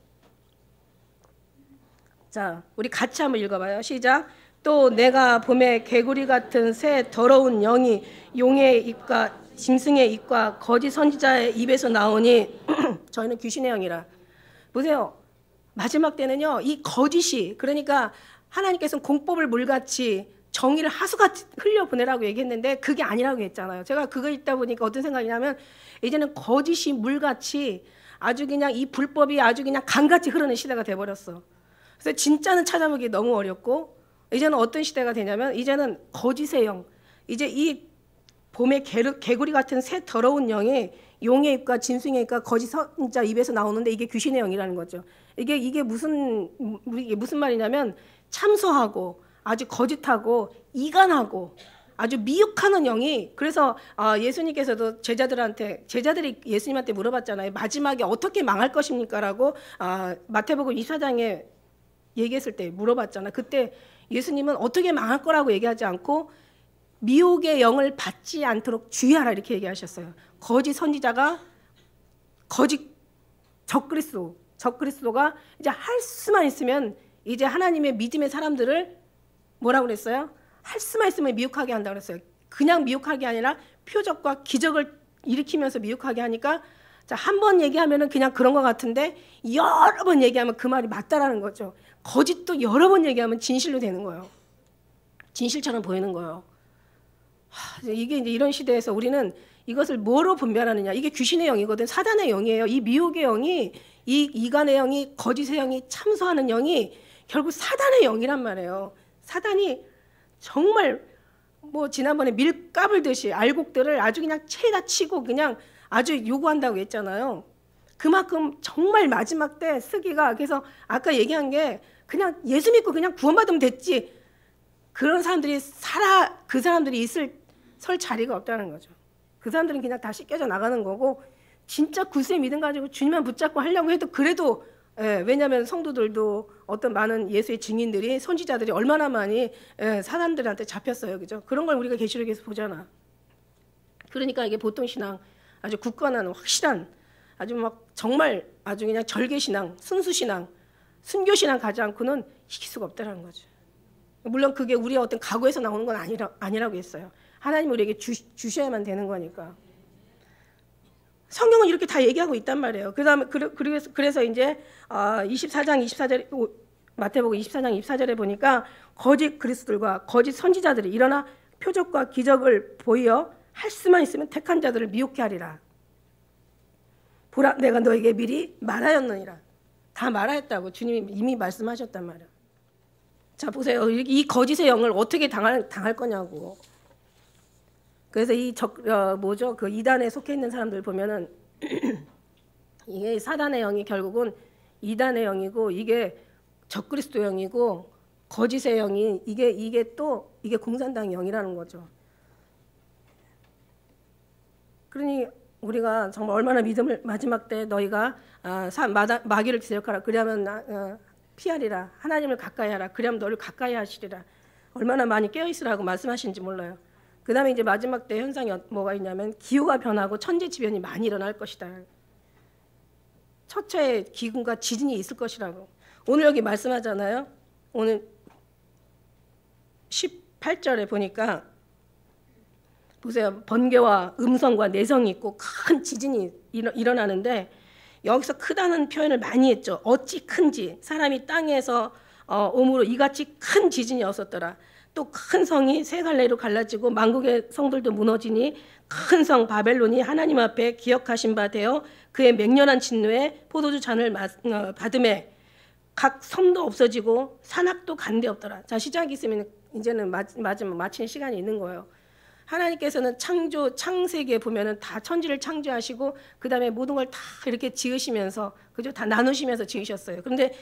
자, 우리 같이 한번 읽어봐요. 시작. 또 내가 봄에 개구리 같은 새 더러운 영이 용의 입과 짐승의 입과 거짓 선지자의 입에서 나오니 저희는 귀신의 영이라. 보세요. 마지막 때는요, 이 거짓이, 그러니까 하나님께서는 공법을 물같이 정의를 하수같이 흘려보내라고 얘기했는데 그게 아니라고 했잖아요. 제가 그거 읽다 보니까 어떤 생각이냐면 이제는 거짓이 물같이 아주 그냥 이 불법이 아주 그냥 강같이 흐르는 시대가 돼버렸어. 그래서 진짜는 찾아보기 너무 어렵고, 이제는 어떤 시대가 되냐면 이제는 거짓의 영, 이제 이 봄에 개구리 같은 새 더러운 영이 용의 입과 짐승의 입과 거짓 선지자 입에서 나오는데 이게 귀신의 영이라는 거죠. 이게 무슨 말이냐면 참소하고 아주 거짓하고 이간하고 아주 미혹하는 영이. 그래서 예수님께서도 제자들이 예수님한테 물어봤잖아요. 마지막에 어떻게 망할 것입니까라고 마태복음 24장에 얘기했을 때 물어봤잖아. 그때 예수님은 어떻게 망할 거라고 얘기하지 않고 미혹의 영을 받지 않도록 주의하라 이렇게 얘기하셨어요. 거짓 선지자가 거짓 적그리스도가 이제 할 수만 있으면 이제 하나님의 믿음의 사람들을 뭐라고 그랬어요? 할 수만 있으면 미혹하게 한다고 그랬어요. 그냥 미혹하게 아니라 표적과 기적을 일으키면서 미혹하게 하니까, 자, 한 번 얘기하면은 그냥 그런 것 같은데 여러 번 얘기하면 그 말이 맞다라는 거죠. 거짓도 여러 번 얘기하면 진실로 되는 거예요. 진실처럼 보이는 거예요. 이게 이제 이런 시대에서 우리는 이것을 뭐로 분별하느냐? 이게 귀신의 영이거든. 사단의 영이에요. 이 미혹의 영이, 이 이간의 영이, 거짓의 영이, 참소하는 영이 결국 사단의 영이란 말이에요. 사단이 정말 뭐 지난번에 밀 까불듯이 알곡들을 아주 그냥 채에다 치고 그냥 아주 요구한다고 했잖아요. 그만큼 정말 마지막 때 쓰기가, 그래서 아까 얘기한 게 그냥 예수 믿고 그냥 구원받으면 됐지, 그런 사람들이 그 사람들이 설 자리가 없다는 거죠. 그 사람들은 그냥 다 씻겨져 나가는 거고, 진짜 굳세 믿음 가지고 주님만 붙잡고 하려고 해도 그래도, 왜냐하면 성도들도 어떤 많은 예수의 증인들이, 선지자들이 얼마나 많이 사단들한테 잡혔어요. 그죠? 그런 걸 우리가 계시록에서 보잖아. 그러니까 이게 보통 신앙, 아주 굳건한 확실한, 아주 막 정말 아주 그냥 절개신앙, 순수신앙, 순교신앙 가지 않고는 이길 수가 없다는 거죠. 물론 그게 우리의 어떤 각오에서 나오는 건 아니라고 했어요. 하나님 우리에게 주셔야만 되는 거니까. 성경은 이렇게 다 얘기하고 있단 말이에요. 그래서 이제 24장 24절, 마태복음 24장 24절에 보니까 거짓 그리스도들과 거짓 선지자들이 일어나 표적과 기적을 보여 할 수만 있으면 택한 자들을 미혹케 하리라. 보라, 내가 너에게 미리 말하였느니라. 다 말하였다고 주님이 이미 말씀하셨단 말이에요. 자, 보세요. 이 거짓의 영을 어떻게 당할 거냐고. 그래서 그 이단에 속해 있는 사람들 보면은 이게 사단의 영이 결국은 이단의 영이고, 이게 적그리스도 영이고, 거짓의 영이 이게 공산당의 영이라는 거죠. 그러니 우리가 정말 얼마나 믿음을, 마지막 때 너희가 마귀를 대적하라. 그러면 피하리라. 하나님을 가까이 하라. 그러면 너를 가까이 하시리라. 얼마나 많이 깨어있으라고 말씀하시는지 몰라요. 그 다음에 이제 마지막 때 현상이 뭐가 있냐면 기후가 변하고 천재지변이 많이 일어날 것이다. 처처에 기근과 지진이 있을 것이라고. 오늘 여기 말씀하잖아요. 오늘 18절에 보니까 보세요. 번개와 음성과 내성이 있고 큰 지진이 일어나는데, 여기서 크다는 표현을 많이 했죠. 어찌 큰지, 사람이 땅에서 오므로 이같이 큰 지진이 없었더라. 또 큰 성이 세 갈래로 갈라지고 만국의 성들도 무너지니 큰 성 바벨론이 하나님 앞에 기억하신 바 되어 그의 맹렬한 진노에 포도주 잔을 받음에 각 섬도 없어지고 산악도 간데 없더라. 자, 시작이 있으면 이제는 마치는 시간이 있는 거예요. 하나님께서는 창세기에 보면은 다 천지를 창조하시고 그 다음에 모든 걸 다 이렇게 지으시면서, 그죠? 다 나누시면서 지으셨어요. 그런데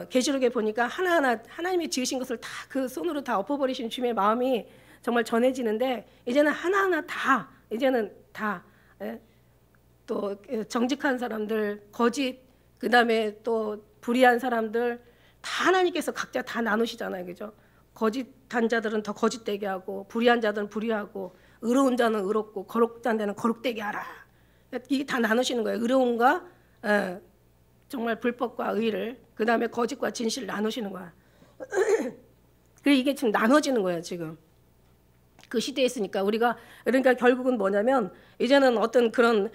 계시록에 보니까 하나하나 하나님이 지으신 것을 다 그 손으로 다 엎어버리신 주님의 마음이 정말 전해지는데, 이제는 하나하나 다, 이제는 다, 또 정직한 사람들, 거짓, 그 다음에 또 불의한 사람들, 다 하나님께서 각자 다 나누시잖아요. 그죠? 거짓한 자들은 더 거짓되게 하고, 불의한 자들은 불의하고, 의로운 자는 의롭고, 거룩한 자는 거룩되게 하라. 이게 다 나누시는 거예요. 의로움과 정말 불법과 의를, 그 다음에 거짓과 진실을 나누시는 거야. 그래 이게 지금 나눠지는 거예요. 지금 그 시대에 있으니까 우리가 그러니까 결국은 뭐냐면 이제는 어떤 그런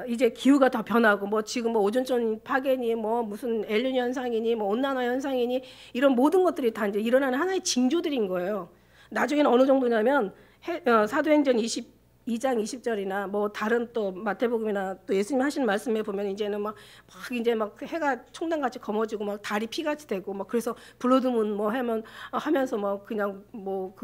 이제 기후가 다 변하고 뭐 지금 뭐 오존층 파괴니 뭐 무슨 엘니뇨 현상이니 뭐 온난화 현상이니 이런 모든 것들이 다 이제 일어나는 하나의 징조들인 거예요. 나중에는 어느 정도냐면 사도행전 22장 20절이나 뭐 다른 또 마태복음이나 또 예수님 하시는 말씀에 보면 이제는 막 이제 막 해가 총단같이 검어지고 막 달이 피같이 되고 막 그래서 블러드문 뭐 하면서 뭐 그냥 뭐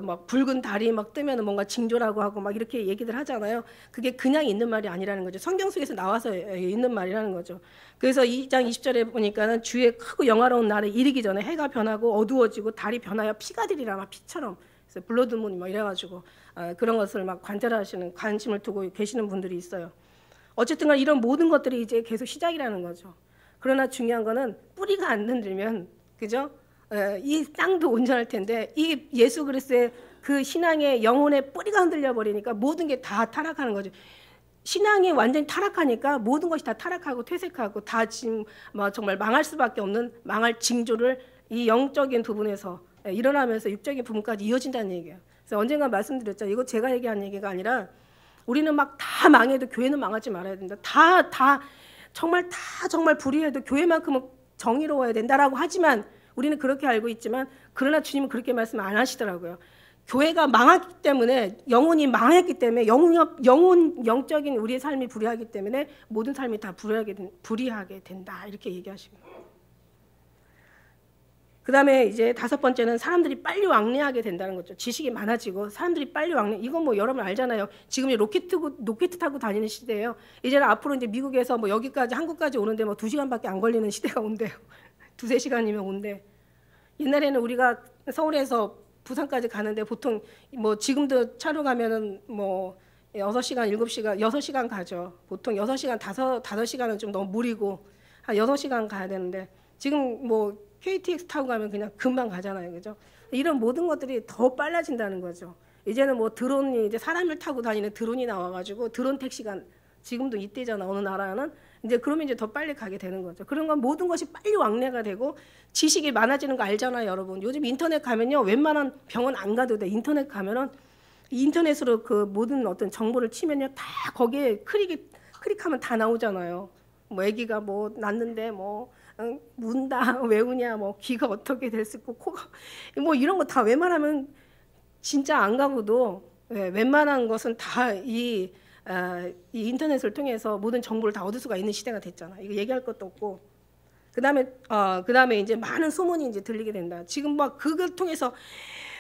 막 붉은 달이 막 뜨면은 뭔가 징조라고 하고 막 이렇게 얘기들 하잖아요. 그게 그냥 있는 말이 아니라는 거죠. 성경 속에서 나와서 있는 말이라는 거죠. 그래서 2장 20절에 보니까는 주의 크고 영화로운 날에 이르기 전에 해가 변하고 어두워지고 달이 변하여 피가 되리라 막 피처럼 블러드문 뭐 이래가지고 그런 것을 막 관찰하시는 관심을 두고 계시는 분들이 있어요. 어쨌든간 이런 모든 것들이 이제 계속 시작이라는 거죠. 그러나 중요한 거는 뿌리가 안 흔들면 그죠? 이 땅도 온전할 텐데 이 예수 그리스도의 그 신앙의 영혼의 뿌리가 흔들려 버리니까 모든 게 다 타락하는 거죠. 신앙이 완전히 타락하니까 모든 것이 다 타락하고 퇴색하고 다 지금 정말 망할 수밖에 없는 망할 징조를 이 영적인 부분에서 일어나면서 육적인 부분까지 이어진다는 얘기예요. 그래서 언젠가 말씀드렸죠. 이거 제가 얘기한 얘기가 아니라 우리는 막 다 망해도 교회는 망하지 말아야 된다. 정말 불의해도 교회만큼은 정의로워야 된다라고 하지만 우리는 그렇게 알고 있지만 그러나 주님은 그렇게 말씀 안 하시더라고요. 교회가 망했기 때문에 영혼이 망했기 때문에 영적인 우리의 삶이 불의하기 때문에 모든 삶이 다 불의하게 된다 이렇게 얘기하시고. 그 다음에 이제 5번째는 사람들이 빨리 왕래하게 된다는 거죠. 지식이 많아지고 사람들이 빨리 왕래. 이건 뭐 여러분 알잖아요. 지금 로켓 타고 다니는 시대예요. 이제는 앞으로 이제 미국에서 뭐 여기까지 한국까지 오는데 뭐 2시간밖에 안 걸리는 시대가 온대요. 2-3시간이면 온대. 옛날에는 우리가 서울에서 부산까지 가는데 보통 뭐 지금도 차로 가면은 뭐 6시간, 7시간, 6시간 가죠. 보통 6시간, 5시간은 좀 너무 무리고 한 6시간 가야 되는데 지금 뭐 KTX 타고 가면 그냥 금방 가잖아요. 그죠? 이런 모든 것들이 더 빨라진다는 거죠. 이제는 뭐 드론이 이제 사람을 타고 다니는 드론이 나와가지고 드론 택시가 지금도 있대잖아. 어느 나라는. 이제 그러면 이제 더 빨리 가게 되는 거죠. 그런 건 모든 것이 빨리 왕래가 되고 지식이 많아지는 거 알잖아요, 여러분. 요즘 인터넷 가면요. 웬만한 병원 안 가도 돼. 인터넷 가면은 인터넷으로 그 모든 어떤 정보를 치면요. 다 거기에 클릭하면 다 나오잖아요. 뭐 아기가 뭐 낳는데 뭐 운다 왜 우냐 뭐 귀가 어떻게 됐을고 코가 뭐 이런 거 다 웬만하면 진짜 안 가고도 웬만한 것은 다 이 인터넷을 통해서 모든 정보를 다 얻을 수가 있는 시대가 됐잖아. 이거 얘기할 것도 없고 그다음에 이제 많은 소문이 이제 들리게 된다. 지금 막 그걸 통해서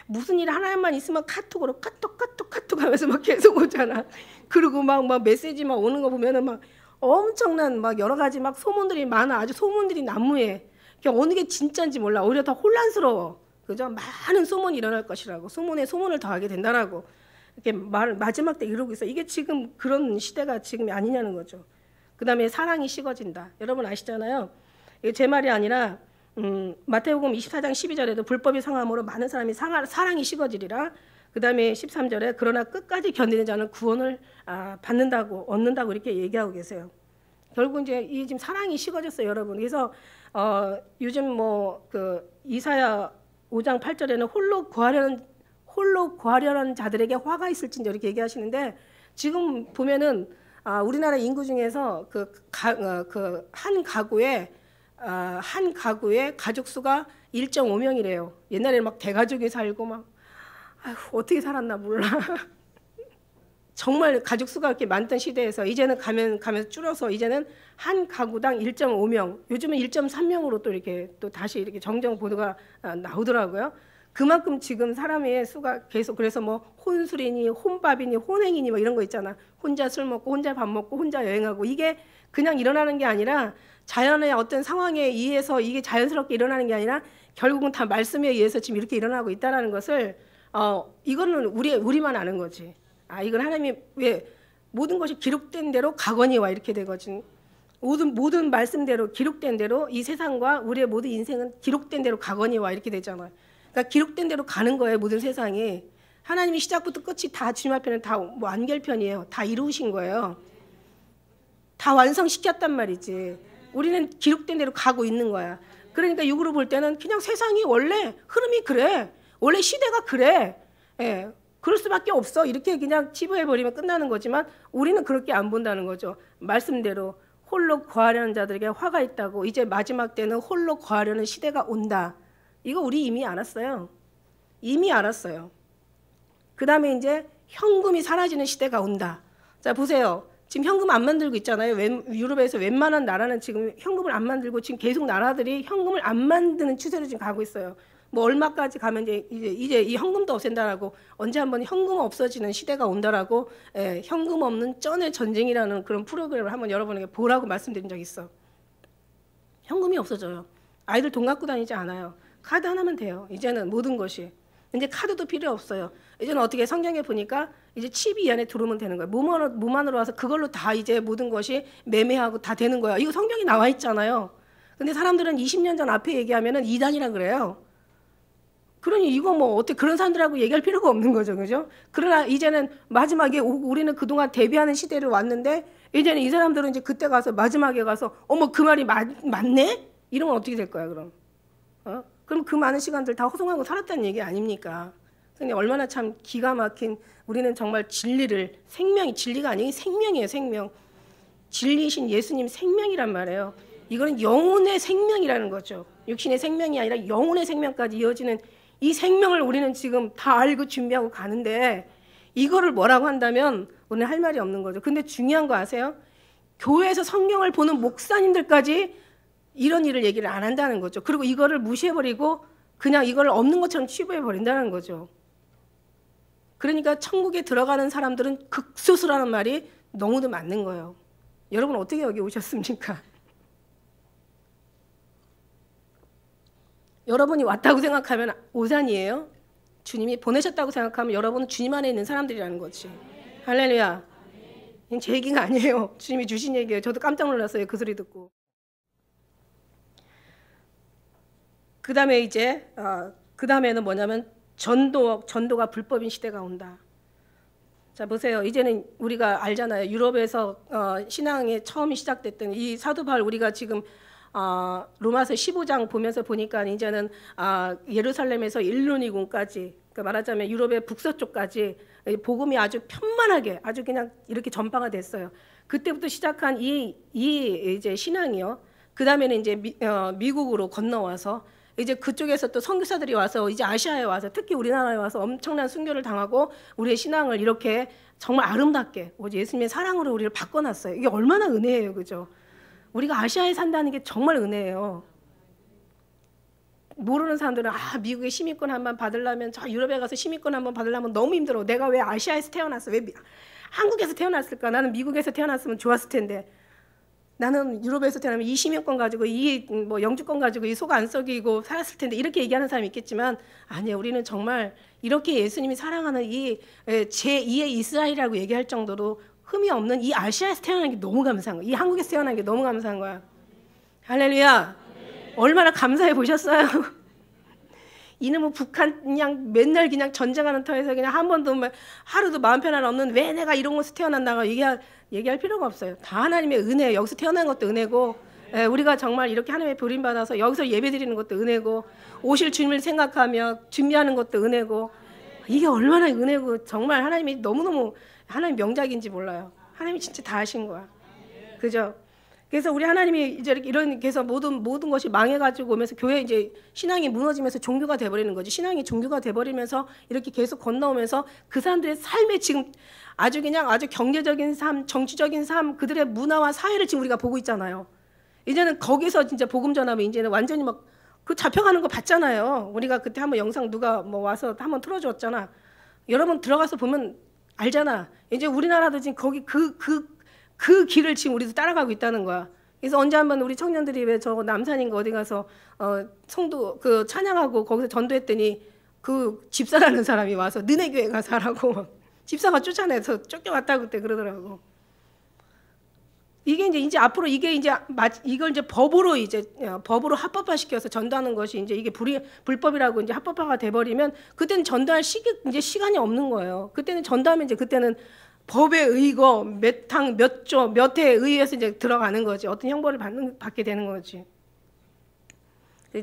무슨 일 하나만 있으면 카톡으로 카톡 하면서 막 계속 오잖아. 그리고 막 메시지 막 오는 거 보면은 막 엄청난 막 여러 가지 막 소문들이 많아. 아주 소문들이 난무해. 그냥 어느 게 진짜인지 몰라. 오히려 더 혼란스러워. 그죠? 많은 소문이 일어날 것이라고. 소문에 소문을 더하게 된다라고. 이렇게 마지막 때 이러고 있어. 이게 지금 그런 시대가 지금이 아니냐는 거죠. 그다음에 사랑이 식어진다. 여러분 아시잖아요. 이게 제 말이 아니라 마태복음 24장 12절에도 불법이 성함으로 많은 사람이 사랑이 식어지리라. 그다음에 13절에 그러나 끝까지 견디는 자는 구원을 얻는다고 이렇게 얘기하고 계세요. 결국 이제 이 지금 사랑이 식어졌어요, 여러분. 그래서 요즘 뭐 그 이사야 5장 8절에는 홀로 구하려는 자들에게 화가 있을진저 이렇게 얘기하시는데 지금 보면은 우리나라 인구 중에서 한 가구에 가족 수가 1.5명이래요. 옛날에는 막 대가족이 살고 막 어떻게 살았나 몰라. 정말 가족 수가 그렇게 많던 시대에서 이제는 가면서 줄어서 이제는 한 가구당 1.5명, 요즘은 1.3명으로 또 이렇게 또 다시 이렇게 정정 보도가 나오더라고요. 그만큼 지금 사람의 수가 계속 그래서 뭐 혼술이니 혼밥이니 혼행이니 뭐 이런 거 있잖아. 혼자 술 먹고 혼자 밥 먹고 혼자 여행하고 이게 그냥 일어나는 게 아니라 자연의 어떤 상황에 의해서 이게 자연스럽게 일어나는 게 아니라 결국은 다 말씀에 의해서 지금 이렇게 일어나고 있다는 것을 이거는 우리만 아는 거지. 이건 하나님이 왜 모든 것이 기록된 대로 가거니 와 이렇게 되거든. 모든 말씀대로 기록된 대로 이 세상과 우리의 모든 인생은 기록된 대로 가거니 와 이렇게 되잖아요. 그러니까 기록된 대로 가는 거예요. 모든 세상이. 하나님이 시작부터 끝이 다 주님 앞에는 다 뭐 완결편이에요. 다 이루신 거예요. 다 완성시켰단 말이지. 우리는 기록된 대로 가고 있는 거야. 그러니까 육으로 볼 때는 그냥 세상이 원래 흐름이 그래. 원래 시대가 그래. 예, 그럴 수밖에 없어. 이렇게 그냥 치부해버리면 끝나는 거지만 우리는 그렇게 안 본다는 거죠. 말씀대로 홀로 거하려는 자들에게 화가 있다고. 이제 마지막 때는 홀로 거하려는 시대가 온다. 이거 우리 이미 알았어요. 이미 알았어요. 그 다음에 이제 현금이 사라지는 시대가 온다. 자, 보세요. 지금 현금 안 만들고 있잖아요. 유럽에서 웬만한 나라는 지금 현금을 안 만들고 지금 계속 나라들이 현금을 안 만드는 추세로 지금 가고 있어요. 뭐 얼마까지 가면 이제 이 현금도 없앤다라고, 언제 한번 현금 없어지는 시대가 온다라고, 현금 없는 쩐의 전쟁이라는 그런 프로그램을 한번 여러분에게 보라고 말씀드린 적 있어. 현금이 없어져요. 아이들 돈 갖고 다니지 않아요. 카드 하나면 돼요. 이제는 모든 것이. 이제 카드도 필요 없어요. 이제는 어떻게 성경에 보니까 이제 칩이 이 안에 들어오면 되는 거예요. 몸 안으로 와서 그걸로 다 이제 모든 것이 매매하고 다 되는 거야. 이거 성경이 나와 있잖아요. 근데 사람들은 20년 전 앞에 얘기하면은 이단이라 그래요. 그러니 이거 뭐 어떻게 그런 사람들하고 얘기할 필요가 없는 거죠. 그죠? 그러나 이제는 마지막에 우리는 그동안 대비하는 시대를 왔는데 이제는 이 사람들은 이제 그때 가서 마지막에 가서 어머 그 말이 맞네? 이러면 어떻게 될 거야 그럼? 그럼 그 많은 시간들 다 허송하고 살았다는 얘기 아닙니까? 근데 얼마나 참 기가 막힌, 우리는 정말 진리를, 생명이, 진리가 아니고 생명이에요. 생명. 진리이신 예수님 생명이란 말이에요. 이거는 영혼의 생명이라는 거죠. 육신의 생명이 아니라 영혼의 생명까지 이어지는 이 생명을 우리는 지금 다 알고 준비하고 가는데, 이거를 뭐라고 한다면 우리는 할 말이 없는 거죠. 근데 중요한 거 아세요? 교회에서 성경을 보는 목사님들까지 이런 일을 얘기를 안 한다는 거죠. 그리고 이거를 무시해버리고 그냥 이걸 없는 것처럼 치부해버린다는 거죠. 그러니까 천국에 들어가는 사람들은 극소수라는 말이 너무도 맞는 거예요. 여러분 어떻게 여기 오셨습니까? 여러분이 왔다고 생각하면 오산이에요. 주님이 보내셨다고 생각하면 여러분은 주님 안에 있는 사람들이라는 거지. 할렐루야. 제 얘기가 아니에요. 주님이 주신 얘기예요. 저도 깜짝 놀랐어요. 그 소리 듣고. 그 다음에 이제 그 다음에는 뭐냐면 전도가 불법인 시대가 온다. 자 보세요. 이제는 우리가 알잖아요. 유럽에서 신앙이 처음이 시작됐던 이 사도 바울, 우리가 지금 로마서 15장 보면서 보니까 이제는 예루살렘에서 일루니군까지, 그러니까 말하자면 유럽의 북서쪽까지 복음이 아주 편만하게 아주 그냥 이렇게 전파가 됐어요. 그때부터 시작한 이 이제 신앙이요. 그 다음에는 이제 미국으로 건너와서 이제 그쪽에서 또 선교사들이 와서 이제 아시아에 와서, 특히 우리나라에 와서 엄청난 순교를 당하고 우리의 신앙을 이렇게 정말 아름답게 예수님의 사랑으로 우리를 바꿔놨어요. 이게 얼마나 은혜예요, 그죠? 우리가 아시아에 산다는 게 정말 은혜예요. 모르는 사람들은 미국의 시민권 한번 받으려면, 저 유럽에 가서 시민권 한번 받으려면 너무 힘들어. 내가 왜 아시아에서 태어났어? 왜 한국에서 태어났을까? 나는 미국에서 태어났으면 좋았을 텐데. 나는 유럽에서 태어나면 이 시민권 가지고 이 뭐 영주권 가지고 이 속 안 썩이고 살았을 텐데, 이렇게 얘기하는 사람이 있겠지만 아니에요. 우리는 정말 이렇게 예수님이 사랑하는 이 제2의 이스라엘이라고 얘기할 정도로 흠이 없는 이 아시아에서 태어난 게 너무 감사한 거야. 이 한국에서 태어난 게 너무 감사한 거야. 할렐루야. 얼마나 감사해 보셨어요? 이놈의 북한 그냥 맨날 그냥 전쟁하는 터에서 그냥 한 번도 하루도 마음 편안 없는, 왜 내가 이런 곳에서 태어났나가 얘기할 필요가 없어요. 다 하나님의 은혜예요. 여기서 태어난 것도 은혜고, 우리가 정말 이렇게 하나님의 버림받아서 여기서 예배드리는 것도 은혜고, 오실 주님을 생각하며 준비하는 것도 은혜고, 이게 얼마나 은혜고, 정말 하나님이 너무너무 하나님 명작인지 몰라요. 하나님이 진짜 다 하신 거야. 그죠? 그래서 우리 하나님이 이제 이런, 그래서 모든 것이 망해가지고 오면서 교회 이제 신앙이 무너지면서 종교가 돼버리는 거지. 신앙이 종교가 돼버리면서 이렇게 계속 건너오면서 그 사람들의 삶에 지금 아주 경제적인 삶, 정치적인 삶, 그들의 문화와 사회를 지금 우리가 보고 있잖아요. 이제는 거기서 진짜 복음 전하면 이제는 완전히 막 그 잡혀가는 거 봤잖아요. 우리가 그때 한번 영상 누가 뭐 와서 한번 틀어줬잖아. 여러분 들어가서 보면 알잖아. 이제 우리나라도 지금 거기 그 길을 지금 우리도 따라가고 있다는 거야. 그래서 언제 한번 우리 청년들이 왜 저 남산인가 어디 가서 성도 그 찬양하고 거기서 전도했더니 그 집사라는 사람이 와서 너네 교회 가서 하라고 집사가 쫓아내서 쫓겨왔다고 그때 그러더라고. 이게 이제 앞으로 이걸 이제 법으로 합법화 시켜서 전도하는 것이 이제 이게 불법이라고 이제 합법화가 돼버리면 그때는 전도할 시간이 없는 거예요. 그때는 전도하면 이제 그때는 법에 의거 몇 항 몇 조 몇 해에 의해서 이제 들어가는 거지. 어떤 형벌을 받게 되는 거지.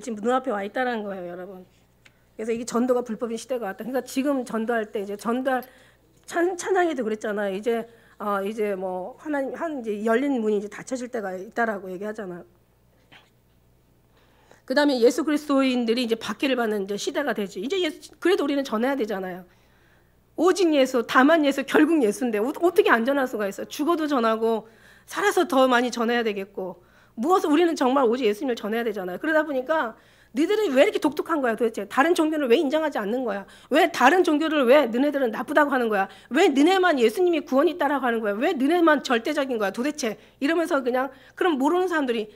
지금 눈앞에 와 있다는 거예요, 여러분. 그래서 이게 전도가 불법인 시대가 왔다. 그러니까 지금 전도할 때 이제 찬양에도 그랬잖아요. 이제 뭐 하나님 이제 열린 문이 이제 닫혀질 때가 있다라고 얘기하잖아요. 그다음에 예수 그리스도인들이 이제 박해를 받는 이제 시대가 되지. 이제 그래도 우리는 전해야 되잖아요. 오직 예수, 다만 예수, 결국 예수인데 어떻게 안 전할 수가 있어? 죽어도 전하고 살아서 더 많이 전해야 되겠고, 무엇을 우리는 정말 오직 예수님을 전해야 되잖아요. 그러다 보니까 너희들은 왜 이렇게 독특한 거야 도대체? 다른 종교를 왜 인정하지 않는 거야? 왜 다른 종교를 왜 너네들은 나쁘다고 하는 거야? 왜 너네만 예수님이 구원이 있다라고 하는 거야? 왜 너네만 절대적인 거야 도대체? 이러면서 그냥, 그럼 모르는 사람들이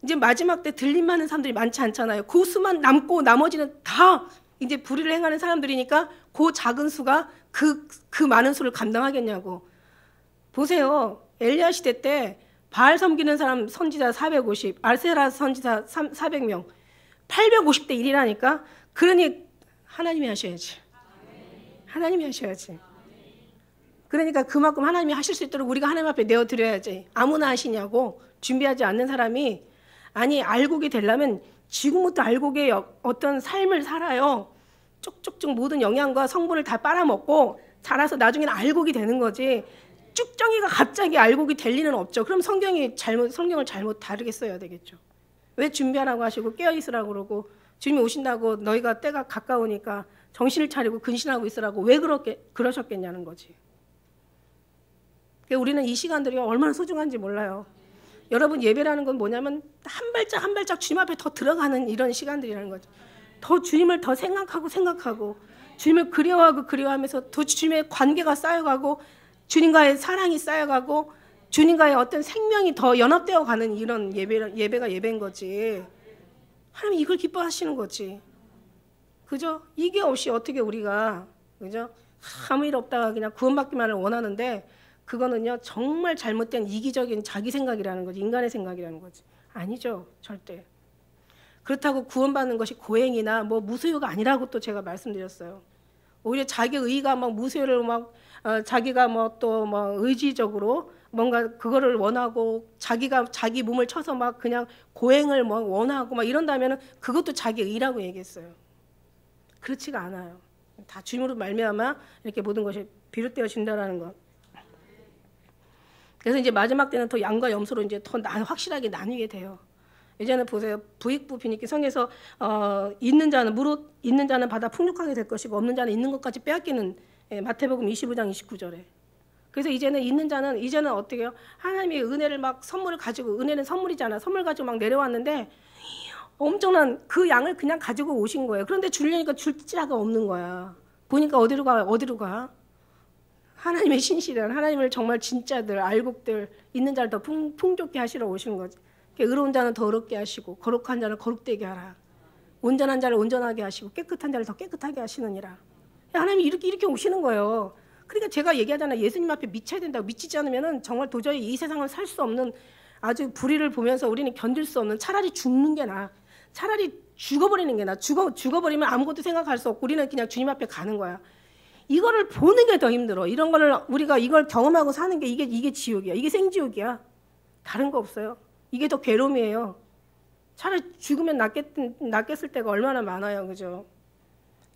이제 마지막 때 들림 많은 사람들이 많지 않잖아요. 그 수만 남고 나머지는 다 이제 불의를 행하는 사람들이니까 그 작은 수가 그 많은 수를 감당하겠냐고. 보세요. 엘리야 시대 때 바알 섬기는 사람 선지자 450, 아세라 선지자 400명, 850대 1이라니까. 그러니 하나님이 하셔야지. 하나님이 하셔야지. 그러니까 그만큼 하나님이 하실 수 있도록 우리가 하나님 앞에 내어드려야지. 아무나 하시냐고. 준비하지 않는 사람이, 아니 알곡이 되려면 지금부터 알곡의 어떤 삶을 살아요. 쪽쪽쪽 모든 영양과 성분을 다 빨아먹고 자라서 나중에는 알곡이 되는 거지. 쭉정이가 갑자기 알곡이 될 리는 없죠. 그럼 성경을 잘못 다르게 써야 되겠죠. 왜 준비하라고 하시고 깨어있으라고 그러고, 주님이 오신다고 너희가 때가 가까우니까 정신을 차리고 근신하고 있으라고 왜 그러셨겠냐는 거지. 우리는 이 시간들이 얼마나 소중한지 몰라요. 여러분, 예배라는 건 뭐냐면 한 발짝 한 발짝 주님 앞에 더 들어가는 이런 시간들이라는 거죠. 더 주님을 더 생각하고 주님을 그리워하면서 더 주님의 관계가 쌓여가고 주님과의 사랑이 쌓여가고 주님과의 어떤 생명이 더 연합되어 가는 이런 예배가 예배인 거지. 하나님 이걸 기뻐하시는 거지. 그죠? 이게 없이 어떻게 우리가, 그죠? 아무 일 없다가 그냥 구원받기만을 원하는데, 그거는요 정말 잘못된 이기적인 자기 생각이라는 거지. 인간의 생각이라는 거지. 아니죠, 절대. 그렇다고 구원받는 것이 고행이나 뭐 무수유가 아니라고 또 제가 말씀드렸어요. 오히려 자기 의가 막 무수유를 자기가 또 의지적으로 뭔가 그거를 원하고 자기 몸을 쳐서 막 그냥 고행을 원하고 막 이런다면은 그것도 자기 의라고 얘기했어요. 그렇지가 않아요. 다 주님으로 말미암아 이렇게 모든 것이 비롯되어진다라는 것. 그래서 이제 마지막 때는 더 양과 염소로 이제 더 확실하게 나뉘게 돼요. 이제는 보세요. 부익부 비니기 성에서 있는 자는 받아 풍족하게 될 것이고 없는 자는 있는 것까지 빼앗기는, 마태복음 25장 29절에. 그래서 이제는 있는 자는 이제는 어떻게 해요? 하나님의 은혜를 막 선물을 가지고, 은혜는 선물이잖아. 선물 가지고 막 내려왔는데 엄청난 그 양을 그냥 가지고 오신 거예요. 그런데 주려니까 줄 자가 없는 거야. 보니까 어디로 가? 하나님의 신실한, 하나님을 정말 진짜들, 알곡들, 있는 자를 더 풍족히 하시러 오신 거지. 의로운 자는 더 의롭게 하시고 거룩한 자를 거룩되게 하라. 온전한 자를 온전하게 하시고 깨끗한 자를 더 깨끗하게 하시느니라. 하나님이 이렇게 오시는 거예요. 그러니까 제가 얘기하잖아요. 예수님 앞에 미쳐야 된다고. 미치지 않으면 정말 도저히 이 세상을 살 수 없는, 아주 불의를 보면서 우리는 견딜 수 없는, 차라리 죽는 게 나아. 차라리 죽어버리는 게 나아. 죽어버리면 아무것도 생각할 수 없고 우리는 그냥 주님 앞에 가는 거야. 이거를 보는 게 더 힘들어. 이런 거를 우리가 이걸 경험하고 사는 게 이게 지옥이야. 이게 생지옥이야. 다른 거 없어요. 이게 더 괴로움이에요. 차라리 죽으면 낫겠을 때가 얼마나 많아요. 그죠?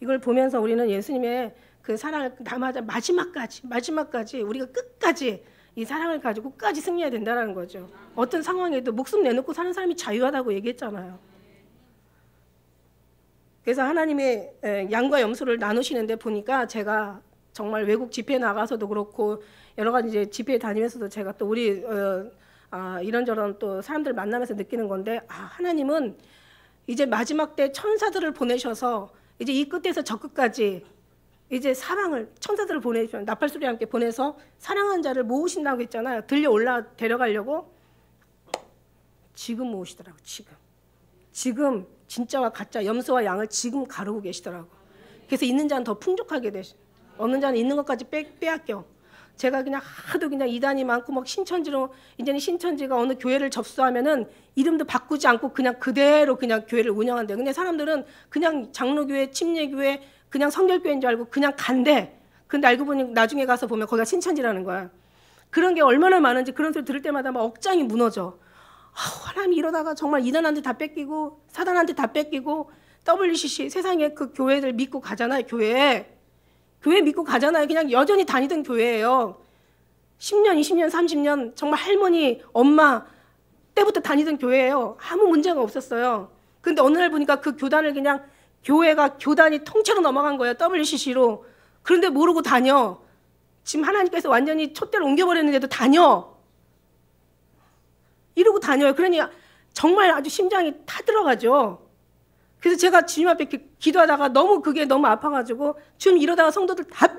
이걸 보면서 우리는 예수님의 그 사랑을 마지막까지 우리가 끝까지 이 사랑을 가지고 끝까지 승리해야 된다는 거죠. 어떤 상황에도 목숨 내놓고 사는 사람이 자유하다고 얘기했잖아요. 그래서 하나님의 양과 염소를 나누시는데 보니까 제가 정말 외국 집회에 나가서도 그렇고 여러 가지 이제 집회에 다니면서도 제가 또 우리 이런저런 또 사람들 만나면서 느끼는 건데, 하나님은 이제 마지막 때 천사들을 보내셔서 이제 이 끝에서 저 끝까지 이제 천사들을 보내셔, 나팔소리와 함께 보내서 사랑하는 자를 모으신다고 했잖아요. 데려가려고 지금 모으시더라고. 지금 진짜와 가짜, 염소와 양을 지금 가르고 계시더라고. 그래서 있는 자는 더 풍족하게 되시, 없는 자는 있는 것까지 빼앗겨. 제가 그냥 하도 그냥 이단이 많고 막 신천지로, 이제는 신천지가 어느 교회를 접수하면은 이름도 바꾸지 않고 그냥 그대로 그냥 교회를 운영한대. 근데 사람들은 그냥 장로교회, 침례교회, 그냥 성결교회인 줄 알고 그냥 간대. 근데 알고 보니 나중에 가서 보면 거기가 신천지라는 거야. 그런 게 얼마나 많은지 그런 소리 들을 때마다 막 억장이 무너져. 하나님이 이러다가 정말 이단한테 다 뺏기고 사단한테 다 뺏기고 WCC 세상에 그 교회들 믿고 가잖아요. 교회 믿고 가잖아요. 그냥 여전히 다니던 교회예요. 10년, 20년, 30년 정말 할머니, 엄마 때부터 다니던 교회예요. 아무 문제가 없었어요. 근데 어느 날 보니까 그 교단을 그냥 교회가 교단이 통째로 넘어간 거예요. WCC로. 그런데 모르고 다녀. 지금 하나님께서 완전히 촛대를 옮겨버렸는데도 다녀. 이러고 다녀요. 그러니 정말 아주 심장이 타들어가죠. 그래서 제가 주님 앞에 기도하다가 그게 너무 아파가지고 주님 이러다가 성도들 다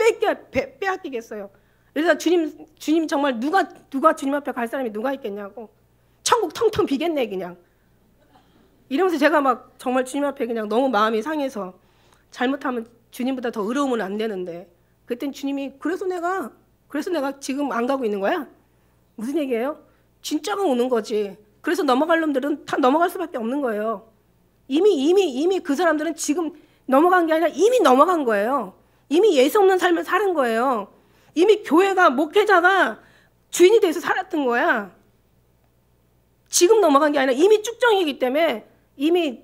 빼앗기겠어요. 그래서 주님 정말 누가 주님 앞에 갈 사람이 누가 있겠냐고. 천국 텅텅 비겠네 그냥. 이러면서 제가 막 정말 주님 앞에 그냥 너무 마음이 상해서 잘못하면 주님보다 더 의로우면 안 되는데 그랬더니 주님이 그래서 내가 지금 안 가고 있는 거야? 무슨 얘기예요? 진짜가 오는 거지. 그래서 넘어갈 놈들은 다 넘어갈 수밖에 없는 거예요. 이미 그 사람들은 지금 넘어간 게 아니라 이미 넘어간 거예요. 이미 예수 없는 삶을 사는 거예요. 이미 교회가 목회자가 주인이 돼서 살았던 거야. 지금 넘어간 게 아니라 이미 쭉정이기 때문에 이미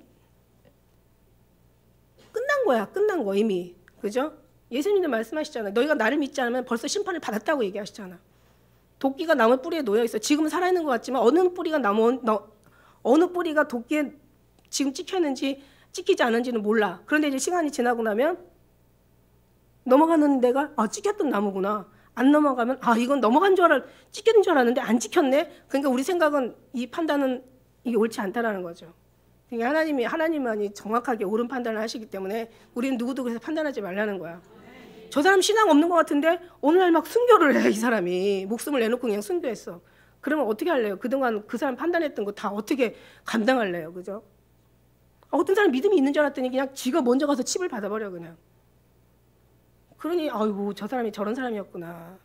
끝난 거야. 끝난 거 이미. 그죠? 예수님도 말씀하시잖아요. 너희가 나를 믿지 않으면 벌써 심판을 받았다고 얘기하시잖아. 도끼가 나무 뿌리에 놓여 있어. 지금은 살아있는 것 같지만 어느 뿌리가 도끼에 지금 찍혔는지 찍히지 않은지는 몰라. 그런데 이제 시간이 지나고 나면 넘어가는 데가 찍혔던 나무구나. 안 넘어가면 이건 넘어간 찍혔는 줄 알았는데 안 찍혔네. 그러니까 우리 생각은 이 판단은 이게 옳지 않다라는 거죠. 그러니까 하나님만이 정확하게 옳은 판단을 하시기 때문에 우리는 누구도 그래서 판단하지 말라는 거야. 저 사람 신앙 없는 것 같은데 어느 날 막 순교를 해. 이 사람이 목숨을 내놓고 그냥 순교했어. 그러면 어떻게 할래요? 그동안 그 사람 판단했던 거 다 어떻게 감당할래요? 그죠? 어떤 사람 믿음이 있는 줄 알았더니 그냥 지가 먼저 가서 칩을 받아버려 그냥. 그러니 아이고 저 사람이 저런 사람이었구나.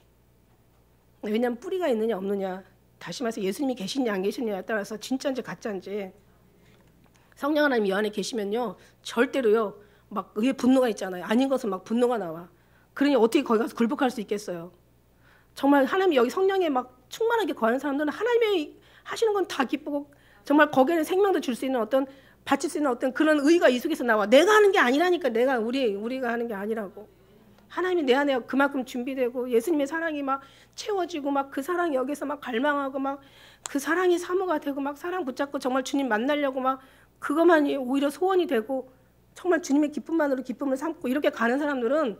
왜냐하면 뿌리가 있느냐 없느냐, 다시 말해서 예수님이 계시냐 안 계시냐에 따라서 진짜인지 가짜인지. 성령 하나님 이 안에 계시면요 절대로요 막 의에 분노가 있잖아요. 아닌 것은 막 분노가 나와. 그러니 어떻게 거기 가서 굴복할 수 있겠어요? 정말 하나님이 여기 성령에 막 충만하게 거하는 사람들은 하나님이 하시는 건 다 기쁘고 정말 거기에는 생명도 줄 수 있는 바칠 수 있는 어떤 그런 의가 이 속에서 나와. 내가 하는 게 아니라니까. 우리가 하는 게 아니라고. 하나님이 내 안에 그만큼 준비되고 예수님의 사랑이 막 채워지고 막 그 사랑이 여기서 막 갈망하고 막 그 사랑이 사모가 되고 막 사랑 붙잡고 정말 주님 만나려고 막 그것만이 오히려 소원이 되고 정말 주님의 기쁨만으로 기쁨을 삼고 이렇게 가는 사람들은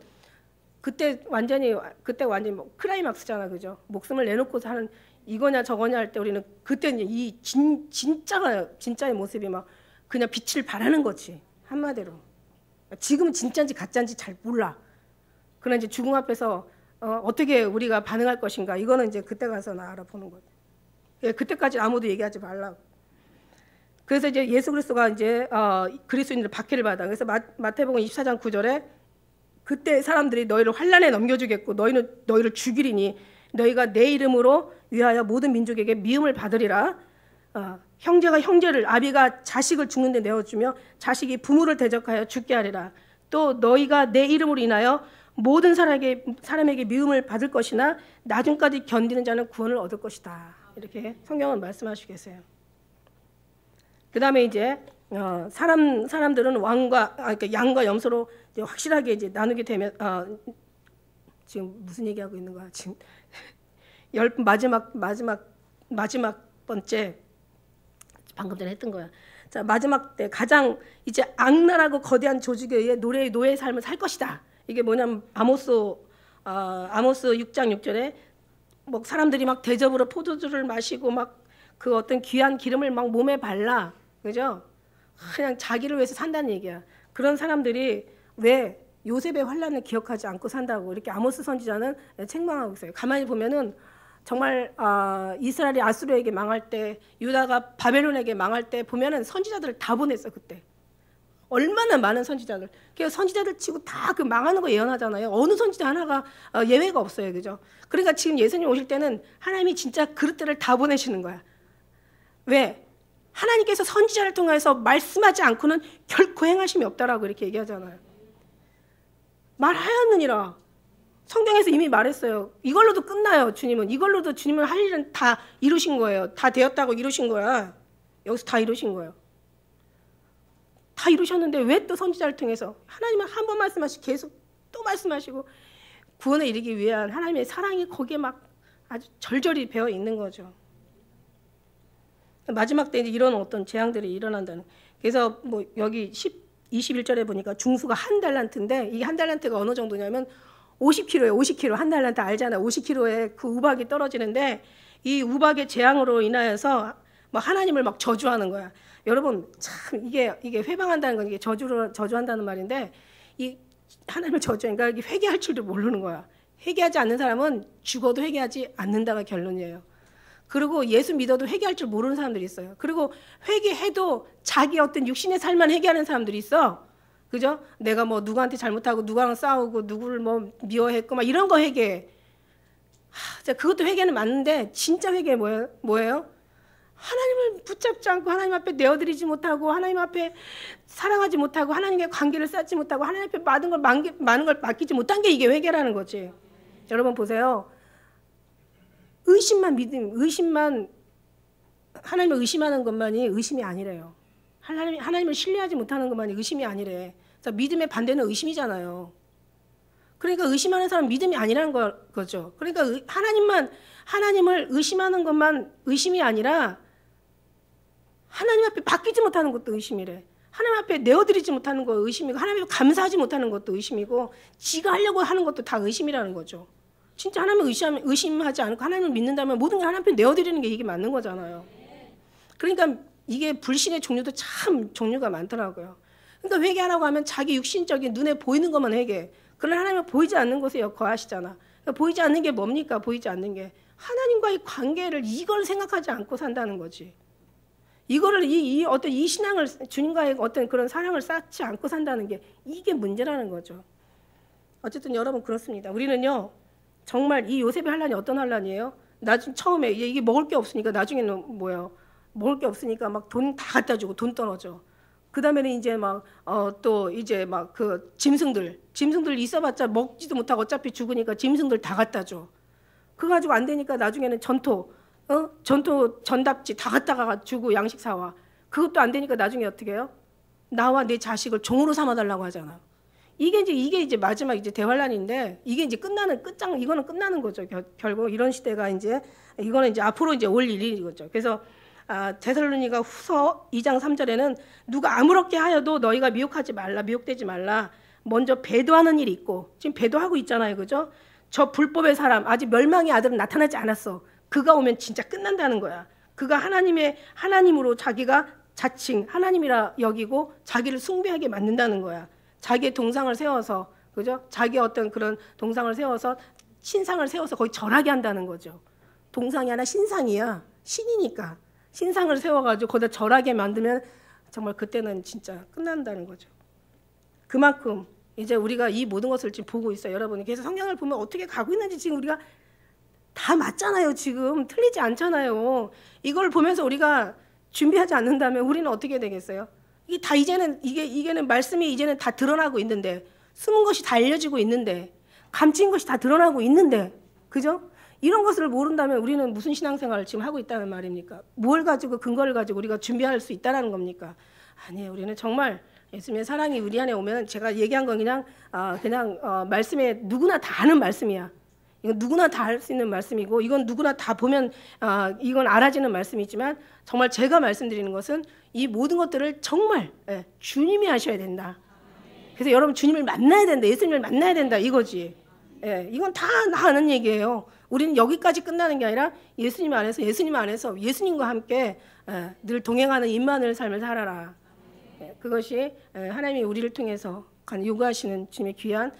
그때 완전히 뭐 크라이막스잖아. 그죠? 목숨을 내놓고 사는 이거냐 저거냐 할 때 우리는 그때 이 진짜의 모습이 막 그냥 빛을 발하는 거지. 한마디로. 지금은 진짜인지 가짜인지 잘 몰라. 그러나 이제 죽음 앞에서 어떻게 우리가 반응할 것인가, 이거는 이제 그때 가서 나 알아보는 거죠. 그때까지 아무도 얘기하지 말라고. 그래서 이제 예수 그리스도가 이제 그리스도인들 박해를 받아. 그래서 마태복음 24장 9절에 그때 사람들이 너희를 환난에 넘겨주겠고 너희를 죽이리니 너희가 내 이름으로 위하여 모든 민족에게 미움을 받으리라. 형제가 형제를, 아비가 자식을 죽는 데 내어주며 자식이 부모를 대적하여 죽게 하리라. 또 너희가 내 이름으로 인하여 모든 사람에게 미움을 받을 것이나 나중까지 견디는 자는 구원을 얻을 것이다. 이렇게 성경은 말씀하시고 계세요. 그 다음에 이제 사람들은 그러니까 양과 염소로 이제 확실하게 이제 나누게 되면 지금 무슨 얘기하고 있는 거야? 지금 마지막 번째 방금 전에 했던 거야. 자, 마지막 때 가장 이제 악랄하고 거대한 조직에 의해 노예의 삶을 살 것이다. 이게 뭐냐면 아모스 6장 6절에 뭐 사람들이 막 대접으로 포도주를 마시고 막 그 어떤 귀한 기름을 막 몸에 발라. 그죠? 그냥 자기를 위해서 산다는 얘기야. 그런 사람들이 왜 요셉의 환난을 기억하지 않고 산다고 이렇게 아모스 선지자는 책망하고 있어요. 가만히 보면은 정말 이스라엘이 아수르에게 망할 때, 유다가 바벨론에게 망할 때 보면은 선지자들을 다 보냈어. 그때 얼마나 많은 선지자들. 그래서 선지자들 치고 다 그 망하는 거 예언하잖아요. 어느 선지자 하나가 예외가 없어요. 그죠? 그러니까 지금 예수님 오실 때는 하나님이 진짜 그릇들을 다 보내시는 거야. 왜? 하나님께서 선지자를 통해서 말씀하지 않고는 결코 행하심이 없다라고 이렇게 얘기하잖아요. 말하였느니라. 성경에서 이미 말했어요. 이걸로도 끝나요. 주님은 이걸로도 주님은 할 일은 다 이루신 거예요. 다 되었다고 이루신 거야. 여기서 다 이루신 거예요. 다 이루셨는데 왜 또 선지자를 통해서 하나님은 한 번 말씀하시고 계속 또 말씀하시고 구원에 이르기 위한 하나님의 사랑이 거기에 막 아주 절절히 배어 있는 거죠. 마지막 때 이제 이런 어떤 재앙들이 일어난다는. 그래서 뭐 여기 21절에 보니까 중수가 한 달란트인데 이게 한 달란트가 어느 정도냐면 50kg예요. 50kg. 한 달란트 알잖아. 50kg에 그 우박이 떨어지는데 이 우박의 재앙으로 인하여서 막 하나님을 막 저주하는 거야. 여러분 참 이게 회방한다는 건 이게 저주한다는 말인데 이 하나님을 저주하니까 이게 회개할 줄도 모르는 거야. 회개하지 않는 사람은 죽어도 회개하지 않는다가 결론이에요. 그리고 예수 믿어도 회개할 줄 모르는 사람들이 있어요. 그리고 회개해도 자기 어떤 육신의 삶만 회개하는 사람들이 있어. 그죠? 내가 뭐 누구한테 잘못하고 누구랑 싸우고 누구를 뭐 미워했고 막 이런 거 회개해. 그것도 회개는 맞는데 진짜 회개 뭐예요? 하나님을 붙잡지 않고 하나님 앞에 내어드리지 못하고 하나님 앞에 사랑하지 못하고 하나님의 관계를 쌓지 못하고 하나님 앞에 많은 걸 맡기지 못한 게 이게 회개라는 거지. 여러분 보세요. 의심만 하나님을 의심하는 것만이 의심이 아니래요. 하나님을 신뢰하지 못하는 것만이 의심이 아니래. 믿음의 반대는 의심이잖아요. 그러니까 의심하는 사람은 믿음이 아니라는 거죠. 그러니까 하나님을 의심하는 것만 의심이 아니라 하나님 앞에 맡기지 못하는 것도 의심이래. 하나님 앞에 내어드리지 못하는 거 의심이고 하나님 앞에 감사하지 못하는 것도 의심이고 지가 하려고 하는 것도 다 의심이라는 거죠. 진짜 하나님을 의심하지 않고 하나님을 믿는다면 모든 게 하나님 앞에 내어드리는 게 이게 맞는 거잖아요. 그러니까 이게 불신의 종류도 참 종류가 많더라고요. 그러니까 회개하라고 하면 자기 육신적인 눈에 보이는 것만 회개해. 그러나 하나님은 보이지 않는 곳에 거하시잖아. 그러니까 보이지 않는 게 뭡니까? 보이지 않는 게 하나님과의 관계를 이걸 생각하지 않고 산다는 거지. 이거를 이 신앙을 주님과의 어떤 그런 사랑을 쌓지 않고 산다는 게 이게 문제라는 거죠. 어쨌든 여러분 그렇습니다. 우리는요 정말 이 요셉의 환란이 어떤 환란이에요? 처음에 이게 먹을 게 없으니까 나중에는 뭐예요? 먹을 게 없으니까 막 돈 다 갖다 주고 돈 떨어져. 그 다음에는 이제 또 이제 그 짐승들 있어봤자 먹지도 못하고 어차피 죽으니까 짐승들 다 갖다 줘. 그거 가지고 안 되니까 나중에는 전답지 다 갖다가 주고 양식 사와. 그것도 안 되니까 나중에 어떻게 해요? 나와 내 자식을 종으로 삼아달라고 하잖아. 이게 이제 마지막 이제 대환란인데 이게 이제 이거는 끝나는 거죠. 결국 이런 시대가 이거는 이제 앞으로 이제 올 일이거죠. 그래서 데살로니가 후서 2장 3절에는 누가 아무렇게 하여도 너희가 미혹되지 말라. 먼저 배도하는 일이 있고 지금 배도하고 있잖아요. 그죠? 저 불법의 사람 아직 멸망의 아들은 나타나지 않았어. 그가 오면 진짜 끝난다는 거야. 그가 하나님으로 자기가 자칭 하나님이라 여기고 자기를 숭배하게 만든다는 거야. 자기의 동상을 세워서 그죠? 자기 어떤 그런 동상을 세워서 신상을 세워서 거의 절하게 한다는 거죠. 동상이 아니라 신상이야. 신이니까. 신상을 세워가지고 거기다 절하게 만들면 정말 그때는 진짜 끝난다는 거죠. 그만큼 이제 우리가 이 모든 것을 지금 보고 있어요. 여러분이 그래서 성경을 보면 어떻게 가고 있는지 지금 우리가 다 맞잖아요. 지금 틀리지 않잖아요. 이걸 보면서 우리가 준비하지 않는다면 우리는 어떻게 되겠어요? 이게 다 이게는 말씀이 이제는 다 드러나고 있는데 숨은 것이 다 알려지고 있는데 감추인 것이 다 드러나고 있는데 그죠? 이런 것을 모른다면 우리는 무슨 신앙생활을 지금 하고 있다는 말입니까? 뭘 가지고 근거를 가지고 우리가 준비할 수 있다는 겁니까? 아니에요. 우리는 정말 예수님의 사랑이 우리 안에 오면 제가 얘기한 건 그냥 말씀에 누구나 다 아는 말씀이야. 이건 누구나 다 할 수 있는 말씀이고 이건 누구나 다 보면 이건 알아지는 말씀이지만 정말 제가 말씀드리는 것은 이 모든 것들을 정말 주님이 하셔야 된다. 그래서 여러분 주님을 만나야 된다. 예수님을 만나야 된다 이거지. 이건 다 아는 얘기예요. 우리는 여기까지 끝나는 게 아니라 예수님 안에서 예수님과 함께 늘 동행하는 임마누엘 삶을 살아라. 그것이 하나님이 우리를 통해서 요구하시는 주님의 귀한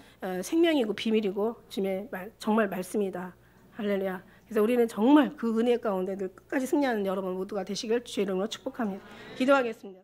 생명이고 비밀이고 주님의 정말 말씀이다. 할렐루야. 그래서 우리는 정말 그 은혜 가운데 늘 끝까지 승리하는 여러분 모두가 되시길 주의 이름으로 축복합니다. 기도하겠습니다.